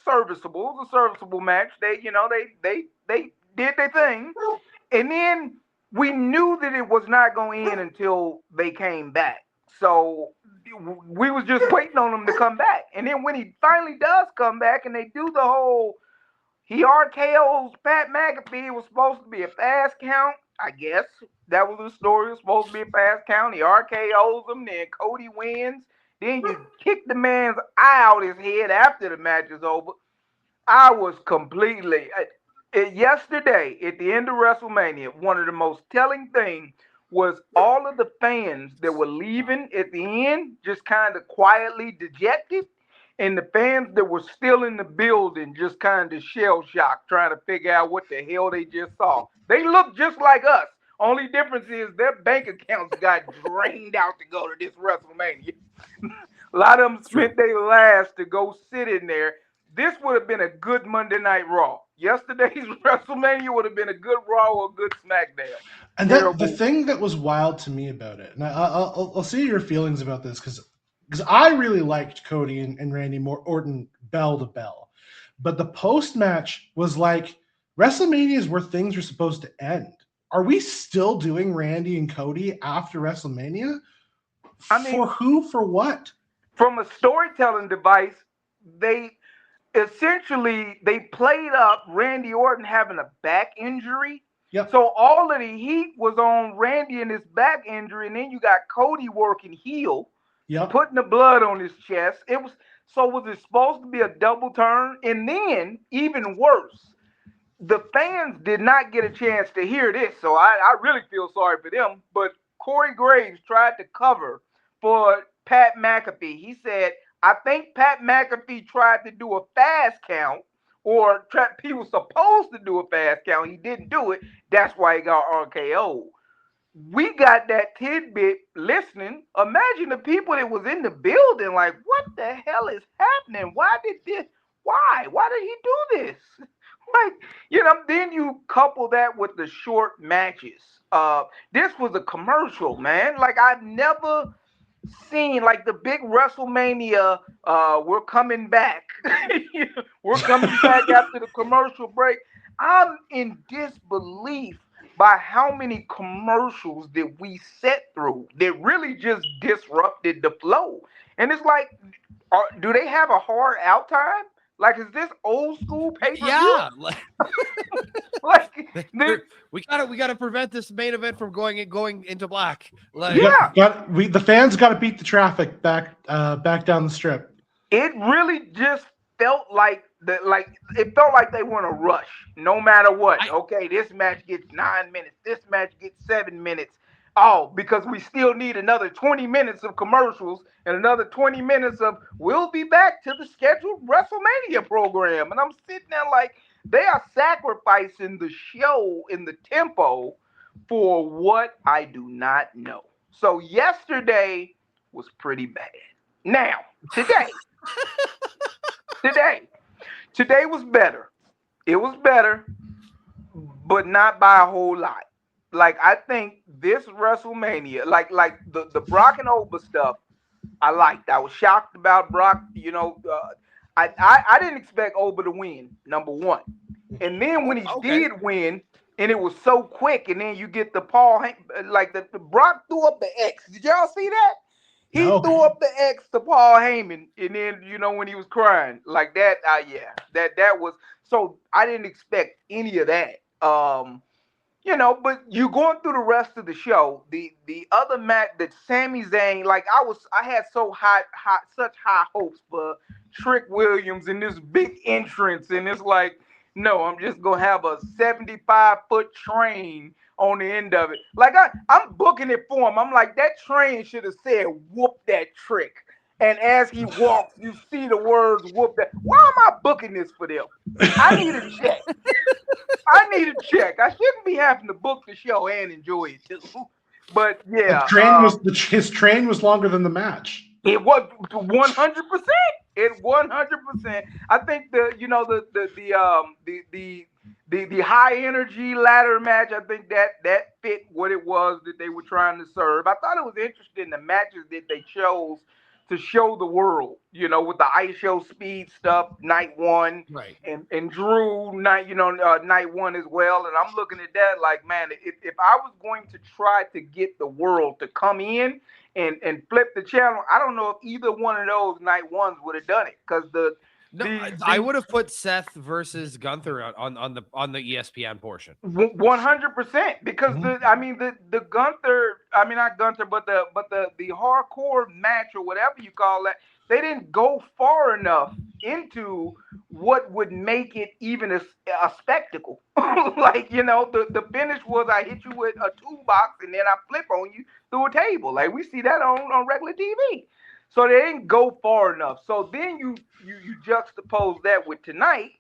serviceable. It was a serviceable match. They did their thing. And then we knew that it was not going to end until they came back. So we was just waiting on him to come back. And then when he finally does come back and they do the whole, he RKO's Pat McAfee, it was supposed to be a fast count, I guess. That was the story. It was supposed to be a fast count. He RKO's him, then Cody wins. Then you kick the man's eye out his head after the match is over. I was completely... yesterday, at the end of WrestleMania, one of the most telling things was all of the fans that were leaving at the end just kind of quietly dejected, and the fans that were still in the building just kind of shell-shocked, trying to figure out what the hell they just saw. They look just like us. Only difference is their bank accounts got drained out to go to this WrestleMania. A lot of them spent their last to go sit in there. This would have been a good Monday Night Raw. Yesterday's WrestleMania would have been a good Raw or a good SmackDown. And the thing that was wild to me about it, and I'll see your feelings about this, because I really liked Cody and Randy Orton bell to bell. But the post-match was like, WrestleMania is where things are supposed to end. Are we still doing Randy and Cody after WrestleMania? For who? For what? From a storytelling device, they played up Randy Orton having a back injury. Yep. So all of the heat was on Randy and his back injury, and then you got Cody working heel, putting the blood on his chest. Was it supposed to be a double turn? And then, even worse, the fans did not get a chance to hear this, so I really feel sorry for them. But Corey Graves tried to cover for Pat McAfee. He said, I think Pat McAfee tried to do a fast count, or he was supposed to do a fast count. He didn't do it. That's why he got RKO. We got that tidbit listening. Imagine the people that was in the building like, what the hell is happening? Why did he do this? Then you couple that with the short matches. This was a commercial, man. Like, I've never seen like the big WrestleMania. We're coming back. We're coming back after the commercial break. I'm in disbelief by how many commercials that we set through that really just disrupted the flow. And it's like, do they have a hard out time? Like, is this old school pay-per-view? Yeah. We gotta prevent this main event from going into black. The fans got to beat the traffic back down the strip. It really just felt like they want to rush no matter what. This match gets 9 minutes. This match gets 7 minutes. Oh, because we still need another 20 minutes of commercials and another 20 minutes of we'll be back to the scheduled WrestleMania program. And I'm sitting there like, they are sacrificing the show in the tempo for what I do not know. So yesterday was pretty bad. Now, today was better. It was better, but not by a whole lot. Like I think this WrestleMania, like the Brock and Oba stuff, I liked. I was shocked about Brock. I didn't expect Oba to win. Number one, and then when he Okay. did win, and it was so quick, and then you get the like the Brock threw up the X. Did y'all see that? He No. threw up the X to Paul Heyman, and then when he was crying like that, yeah, that was so. I didn't expect any of that. But you going through the rest of the show, the other match that Sami Zayn, like I had such high hopes for Trick Williams in this big entrance, and it's like, no, I'm just gonna have a 75-foot train on the end of it. Like I'm booking it for him. I'm like, that train should have said whoop that trick. And as he walks, you see the words whoop that. Why am I booking this for them? I need a check. I need a check. I shouldn't be having to book the show and enjoy it too. But yeah, His train was longer than the match. it was 100%. It 100%. I think the high energy ladder match. I think that fit what it was that they were trying to serve. I thought it was interesting the matches that they chose to show the world, with the ice show speed stuff, night one, Right. and Drew night one as well. And I'm looking at that like, man, if I was going to try to get the world to come in and flip the channel, I don't know if either one of those night ones would have done it because I would have put Seth versus Gunther on the ESPN portion. 100% because the Gunther, not Gunther, but the hardcore match or whatever you call that, they didn't go far enough into what would make it even a spectacle. Like, the finish was I hit you with a toolbox and then I flip on you through a table. Like we see that on regular TV. So they didn't go far enough. So then you juxtapose that with tonight,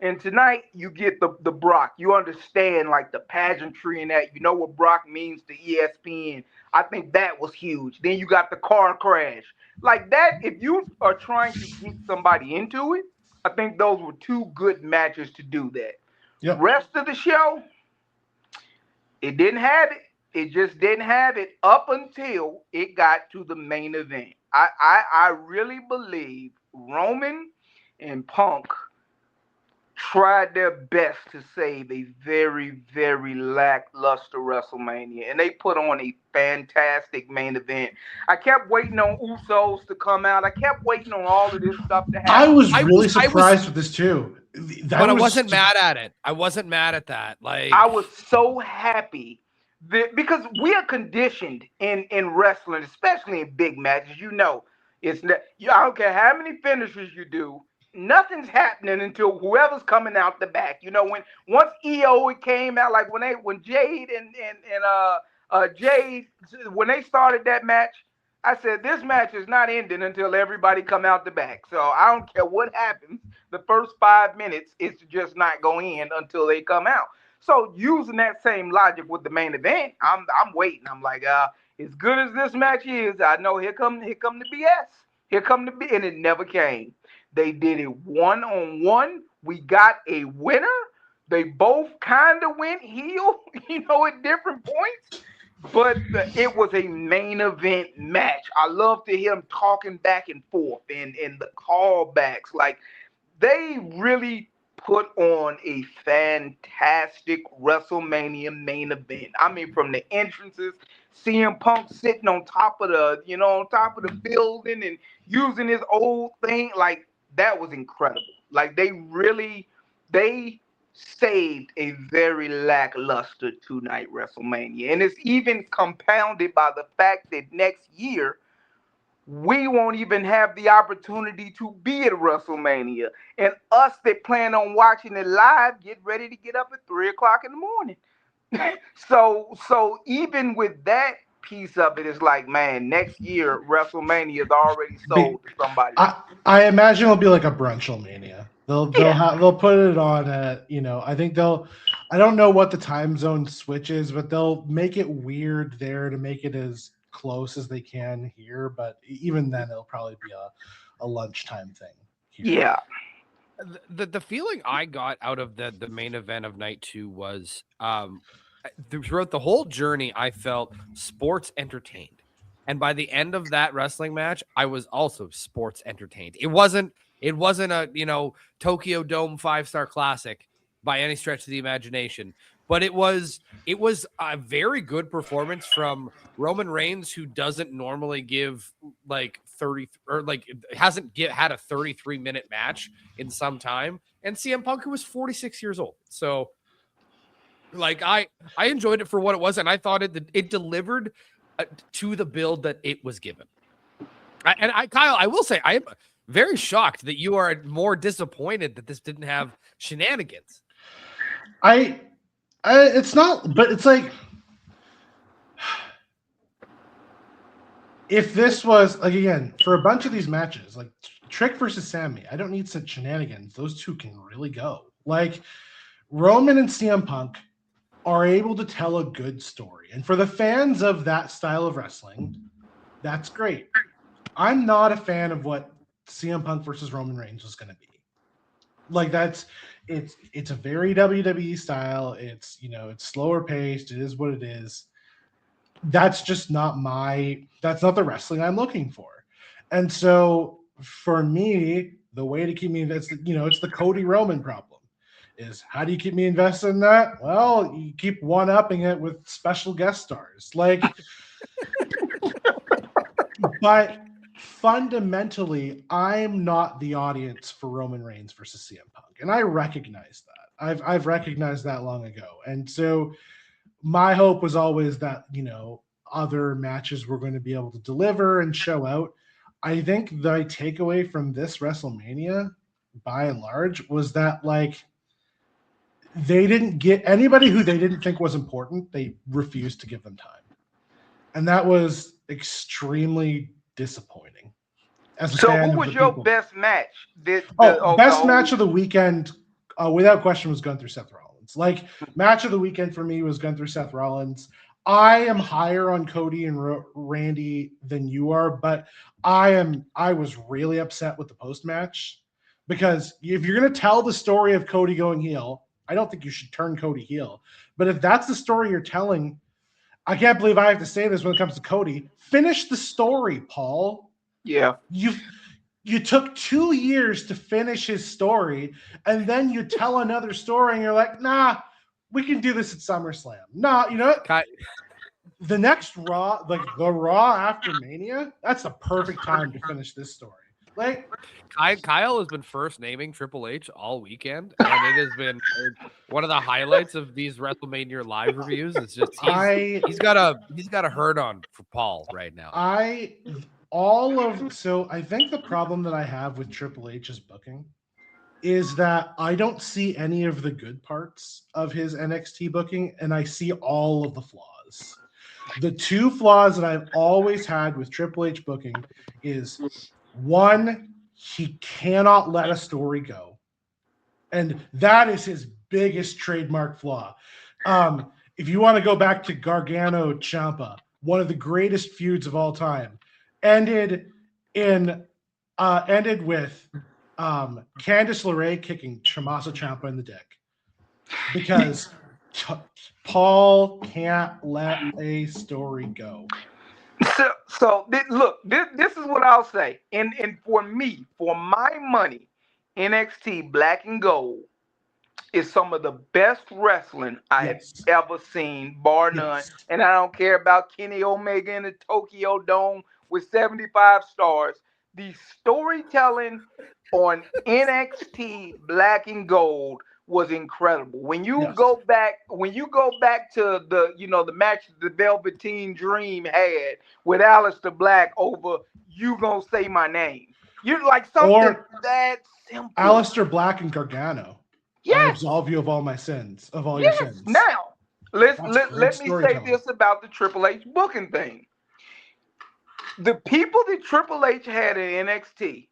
and tonight you get the Brock. You understand like the pageantry and that. You know what Brock means to ESPN. I think that was huge. Then you got the car crash. Like that, if you are trying to get somebody into it, I think those were two good matches to do that. Yep. Rest of the show, it didn't have it. It just didn't have it up until it got to the main event. I really believe Roman and Punk tried their best to save a very, very lackluster WrestleMania, and they put on a fantastic main event. I kept waiting on Usos to come out. I kept waiting on all of this stuff to happen. I was really surprised with this too. But I wasn't mad at it. I wasn't mad at that. Like I was so happy because we are conditioned in wrestling, especially in big matches. It's not. I don't care how many finishes you do. Nothing's happening until whoever's coming out the back. Once EO came out, like when Jade and Jade when they started that match, I said this match is not ending until everybody come out the back. So I don't care what happens. The first 5 minutes, it's just not going in until they come out. So using that same logic with the main event, I'm waiting. I'm like, as good as this match is, I know here come the BS. Here come the B, and it never came. They did it 1-on-1. We got a winner. They both kind of went heel, at different points. But it was a main event match. I love to hear them talking back and forth and the callbacks. Like, they really put on a fantastic WrestleMania main event. I mean, from the entrances, CM Punk sitting on top of the building and using his old thing, like that was incredible. Like they saved a very lackluster two-night WrestleMania, and it's even compounded by the fact that next year we won't even have the opportunity to be at WrestleMania. And us that plan on watching it live, get ready to get up at 3:00 in the morning. So even with that piece of it, it's like, man, next year WrestleMania is already sold to somebody. I imagine it'll be like a brunchomania. They'll put it on at, I think I don't know what the time zone switch is, but they'll make it weird there to make it as close as they can here, but even then it'll probably be a lunchtime thing here. Yeah. The feeling I got out of the main event of night 2 was throughout the whole journey, I felt sports entertained. And by the end of that wrestling match, I was also sports entertained. It wasn't a, Tokyo Dome 5-star classic by any stretch of the imagination, but it was a very good performance from Roman Reigns, who doesn't normally give like 30 or like hasn't had a 33-minute match in some time, and CM Punk, who was 46 years old. So like I enjoyed it for what it was, and I thought it delivered to the build that it was given. Kyle, I will say I am very shocked that you are more disappointed that this didn't have shenanigans. It's not, but it's like, if this was like, again, for a bunch of these matches, like Trick versus Sammy, I don't need such shenanigans. Those two can really go. Like Roman and CM Punk are able to tell a good story. And for the fans of that style of wrestling, that's great. I'm not a fan of what CM Punk versus Roman Reigns was going to be. Like it's a very WWE style. It's, it's slower paced. It is what it is. That's just not that's not the wrestling I'm looking for. And so for me, the way to keep me invested, it's the Cody Roman problem. Is how do you keep me invested in that? Well, you keep one-upping it with special guest stars. Like, but fundamentally, I'm not the audience for Roman Reigns versus CM Punk. And I recognize that. I've recognized that long ago. And so my hope was always that, other matches were going to be able to deliver and show out. I think the takeaway from this WrestleMania, by and large, was that, like, they didn't get anybody who they didn't think was important. They refused to give them time. And that was extremely disappointing. So who was your best match? Best match of the weekend, without question, was Gunther Seth Rollins. Like, match of the weekend for me was Gunther Seth Rollins. I am higher on Cody and Randy than you are, but I was really upset with the post-match, because if you're going to tell the story of Cody going heel, I don't think you should turn Cody heel. But if that's the story you're telling, I can't believe I have to say this when it comes to Cody. Finish the story, Paul. Yeah. You took 2 years to finish his story, and then you tell another story, and you're like, nah, we can do this at SummerSlam. Nah, you know what? The next Raw, like the Raw after Mania, that's the perfect time to finish this story. Like, Kyle has been first naming Triple H all weekend, and it has been one of the highlights of these WrestleMania live reviews. It's just he's got a hurt on for Paul right now. I think the problem that I have with Triple H's booking is that I don't see any of the good parts of his NXT booking, and I see all of the flaws. The two flaws that I've always had with Triple H booking is, one, he cannot let a story go. And that is his biggest trademark flaw. If you want to go back to Gargano Ciampa, one of the greatest feuds of all time, ended with Candice LeRae kicking Tommaso Ciampa in the dick. Because Paul can't let a story go. So look, this is what I'll say. And for me, for my money, NXT Black and Gold is some of the best wrestling I have ever seen, bar none. And I don't care about Kenny Omega in the Tokyo Dome with 75 stars. The storytelling on NXT Black and Gold was incredible. When you go back to the match the Velveteen Dream had with Aleister Black over "You Gonna Say My Name," you're like something that simple. Aleister Black and Gargano. I absolve you of all my sins, of all your sins. Now, let me say this about the Triple H booking thing. The people that Triple H had in NXT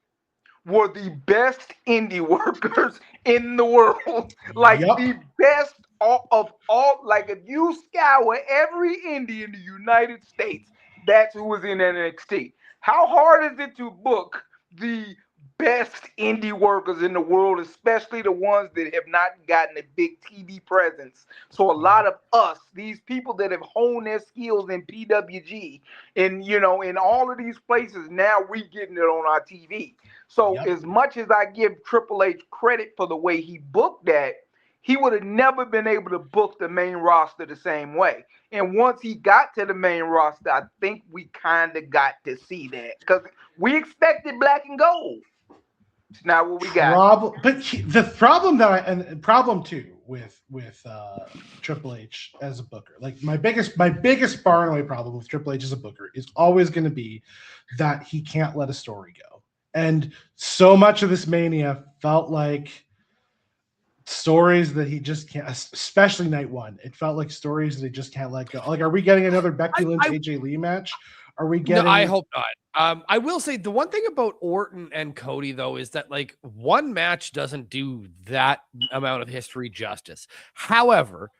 were the best indie workers in the world. The best of all. Like, if you scour every indie in the United States, that's who was in NXT. How hard is it to book the best indie workers in the world, especially the ones that have not gotten a big TV presence. So a lot of us, these people that have honed their skills in PWG and in all of these places, now we getting it on our TV. So Yep. as much as I give Triple H credit for the way he booked that, he would have never been able to book the main roster the same way. And once he got to the main roster, I think we kind of got to see that because we expected black and gold. It's not what we got. The problem problem too with Triple H as a booker, like my biggest far and away problem with Triple H as a booker is always going to be that he can't let a story go. And so much of this Mania felt like stories that he just can't, especially night one. It felt like stories that he just can't let go. Like, are we getting another Becky Lynch AJ Lee match? Are we getting? No, I hope not. I will say the one thing about Orton and Cody though is that like one match doesn't do that amount of history justice. However,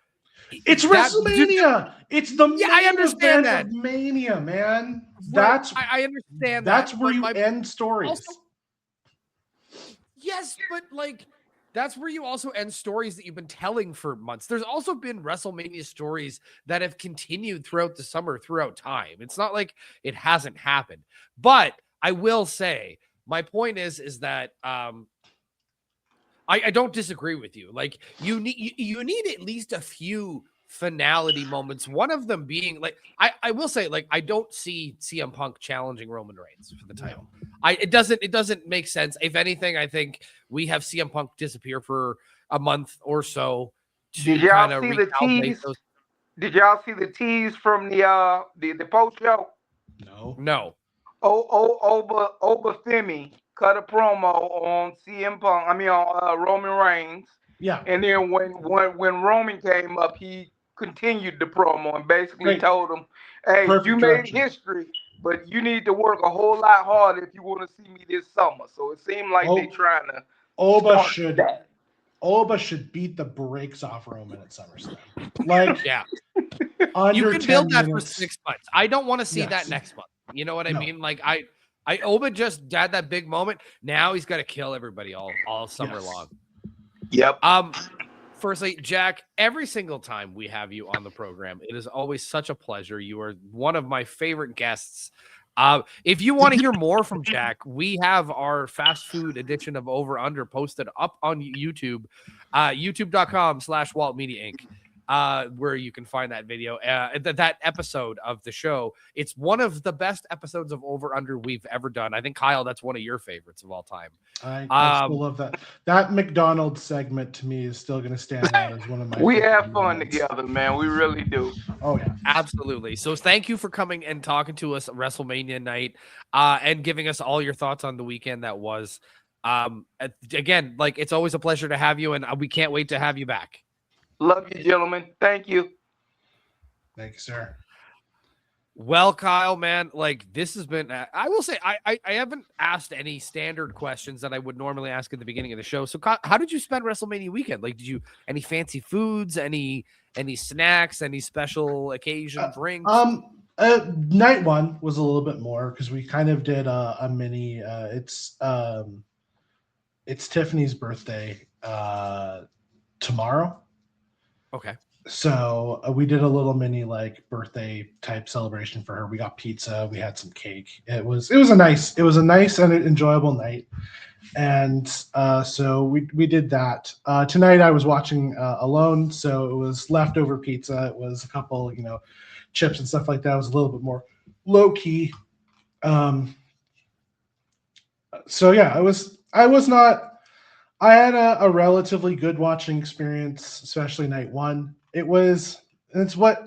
it's WrestleMania. It's the main I understand event that of Mania, man. I understand that's where you end stories. Also, yes, but like that's where you also end stories that you've been telling for months. There's also been WrestleMania stories that have continued throughout the summer, throughout time. It's not like it hasn't happened. But I will say, my point is that I don't disagree with you. Like you need at least a few finality moments. One of them being like I will say, like, I don't see CM Punk challenging Roman Reigns for the title. It doesn't make sense. If anything, I think we have CM Punk disappear for a month or so to kind of recalibrate those. Did y'all see the tease from the post show? No. Oba Femi cut a promo on CM Punk. On Roman Reigns. Yeah. And then when Roman came up, he continued the promo and basically told him, "Hey, you made history, but you need to work a whole lot harder if you want to see me this summer." So it seemed like they're trying to. Oba should beat the brakes off Roman at SummerSlam. Like, yeah, you can build that for 6 months. I don't want to see that next month. You know what I mean? Like Oba just had that big moment. Now he's got to kill everybody all summer long. Yep. Firstly, Jack, every single time we have you on the program, it is always such a pleasure. You are one of my favorite guests. If you want to hear more from Jack, we have our fast food edition of Over Under posted up on YouTube, youtube.com/Wallop Media Inc. Where you can find that video, that episode of the show. It's one of the best episodes of Over Under we've ever done. I think, Kyle, that's one of your favorites of all time. I still love that. That McDonald's segment to me is still going to stand out as one of my. We have fun together, man. We really do. Oh yeah, absolutely. So thank you for coming and talking to us WrestleMania night, and giving us all your thoughts on the weekend that was. Again, like, it's always a pleasure to have you, and we can't wait to have you back. Love you, gentlemen. Thank you. Thank you, sir. Well, Kyle, man, like, this has been, I will say, I haven't asked any standard questions that I would normally ask at the beginning of the show. So Kyle, how did you spend WrestleMania weekend? Like, did you, any fancy foods, any snacks, any special occasion drinks? Night one was a little bit more because we kind of did a mini, it's Tiffany's birthday tomorrow. Okay. So we did a little mini like birthday type celebration for her. We got pizza, we had some cake. It was a nice and enjoyable night. And so we did that. Tonight I was watching alone, so it was leftover pizza. It was a couple, chips and stuff like that. It was a little bit more low key. So yeah, I had a relatively good watching experience, especially night one. It's what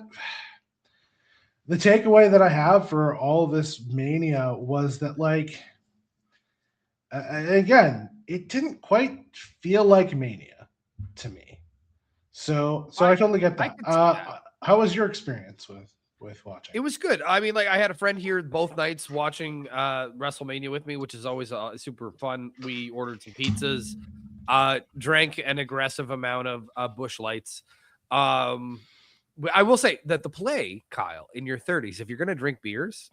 the takeaway that I have for all this Mania was that, like, again, it didn't quite feel like Mania to me. So I totally get that. How was your experience with watching? It was good. I mean, like, I had a friend here both nights watching WrestleMania with me, which is always super fun. We ordered some pizzas, drank an aggressive amount of Busch Lights. I will say that the play, Kyle, in your 30s, if you're going to drink beers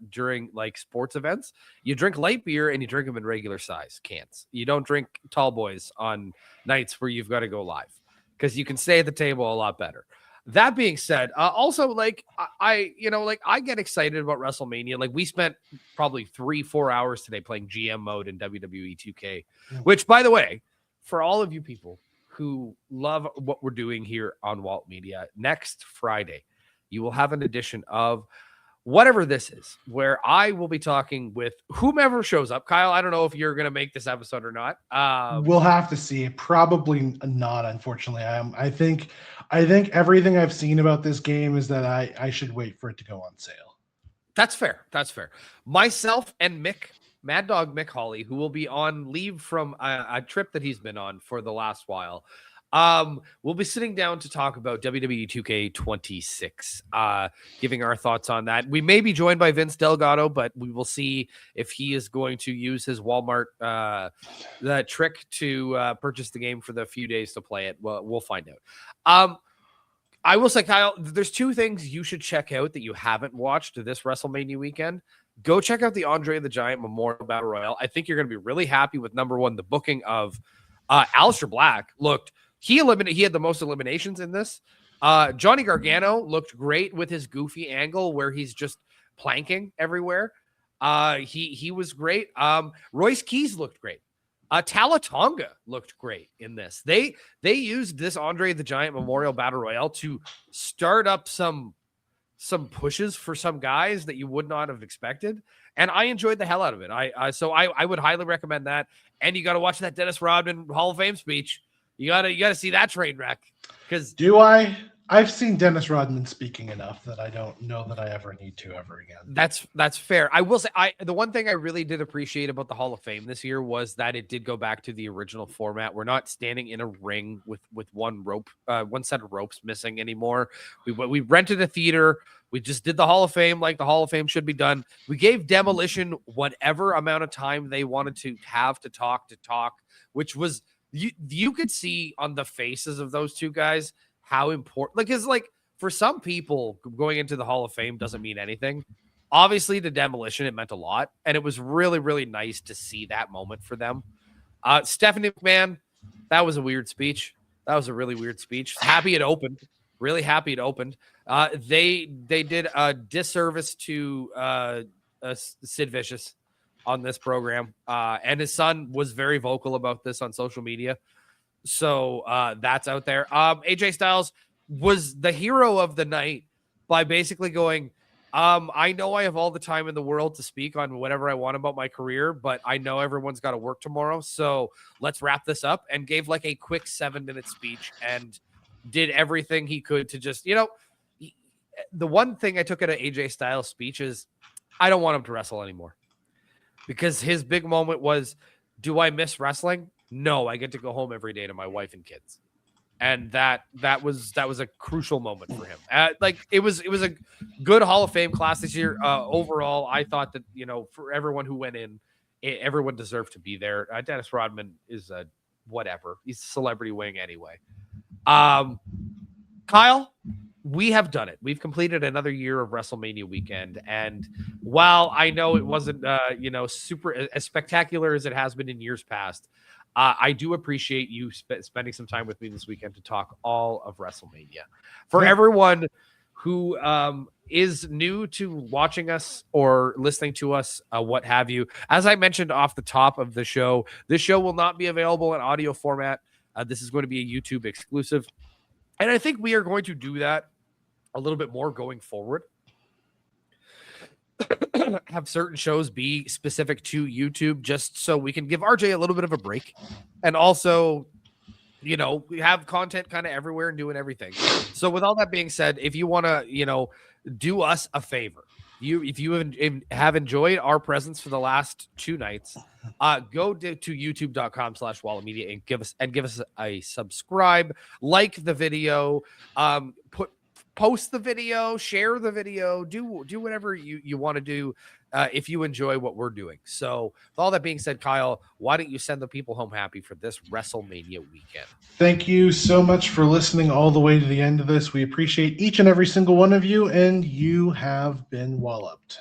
during like sports events, you drink light beer and you drink them in regular size cans. You don't drink tall boys on nights where you've got to go live because you can stay at the table a lot better. That being said, also like I get excited about WrestleMania. Like we spent probably 3-4 hours today playing GM mode in WWE 2K, which, by the way, for all of you people who love what we're doing here on Wallop Media, next Friday, you will have an edition of whatever this is, where I will be talking with whomever shows up. Kyle, I don't know if you're going to make this episode or not. We'll have to see. Probably not, unfortunately. I think everything I've seen about this game is that I should wait for it to go on sale. That's fair. That's fair. Myself and Mad Dog Mick Hawley, who will be on leave from a trip that he's been on for the last while, we'll be sitting down to talk about WWE 2K26, giving our thoughts on that. We may be joined by Vince Delgado, but we will see if he is going to use his Walmart the trick to purchase the game for the few days to play it. Well, we'll find out. I will say, Kyle, there's 2 things you should check out that you haven't watched this WrestleMania weekend. Go check out the Andre the Giant Memorial Battle Royale. I think you're going to be really happy with, number one, the booking of Aleister Black. He had the most eliminations in this. Johnny Gargano looked great with his goofy angle where he's just planking everywhere. He was great. Royce Keys looked great. Tala Tonga looked great in this. They used this Andre the Giant Memorial Battle Royale to start up some pushes for some guys that you would not have expected, and I enjoyed the hell out of it. So I would highly recommend that. And you got to watch that Dennis Rodman Hall of Fame speech. You gotta see that train wreck. Because I've seen Dennis Rodman speaking enough that I don't know that I ever need to ever again. That's fair. I will say the one thing I really did appreciate about the Hall of Fame this year was that it did go back to the original format. We're not standing in a ring with one set of ropes missing anymore. We rented a theater. We just did the Hall of Fame like the Hall of Fame should be done. We gave Demolition whatever amount of time they wanted to have to talk, which was you could see on the faces of those two guys how important, for some people going into the Hall of Fame doesn't mean anything. Obviously to Demolition, it meant a lot. And it was really, really nice to see that moment for them. Stephanie McMahon, that was a weird speech. That was a really weird speech. Happy it opened. Really happy it opened. They did a disservice to Sid Vicious on this program. And his son was very vocal about this on social media. So that's out there. AJ Styles was the hero of the night by basically going, I know I have all the time in the world to speak on whatever I want about my career, but I know everyone's got to work tomorrow. So let's wrap this up, and gave like a quick 7-minute speech and did everything he could to just, the one thing I took out of AJ Styles' speech is I don't want him to wrestle anymore, because his big moment was, do I miss wrestling? No, I get to go home every day to my wife and kids. And that was a crucial moment for him. It was a good Hall of Fame class this year. Overall, I thought that, for everyone who went in, everyone deserved to be there. Dennis Rodman is a whatever. He's a celebrity wing anyway. Kyle, we have done it. We've completed another year of WrestleMania weekend. And while I know it wasn't, super as spectacular as it has been in years past, I do appreciate you spending some time with me this weekend to talk all of WrestleMania. For everyone who is new to watching us or listening to us, what have you, as I mentioned off the top of the show, this show will not be available in audio format. This is going to be a YouTube exclusive. And I think we are going to do that a little bit more going forward. Have certain shows be specific to YouTube, just so we can give RJ a little bit of a break, and also, we have content kind of everywhere and doing everything. So with all that being said, if you want to, do us a favor, if you have enjoyed our presence for the last 2 nights, go to youtube.com/WallopMedia and give us a subscribe, like the video, post the video, share the video, do whatever you want to do if you enjoy what we're doing. So with all that being said, Kyle, why don't you send the people home happy for this WrestleMania weekend? Thank you so much for listening all the way to the end of this. We appreciate each and every single one of you, and you have been walloped.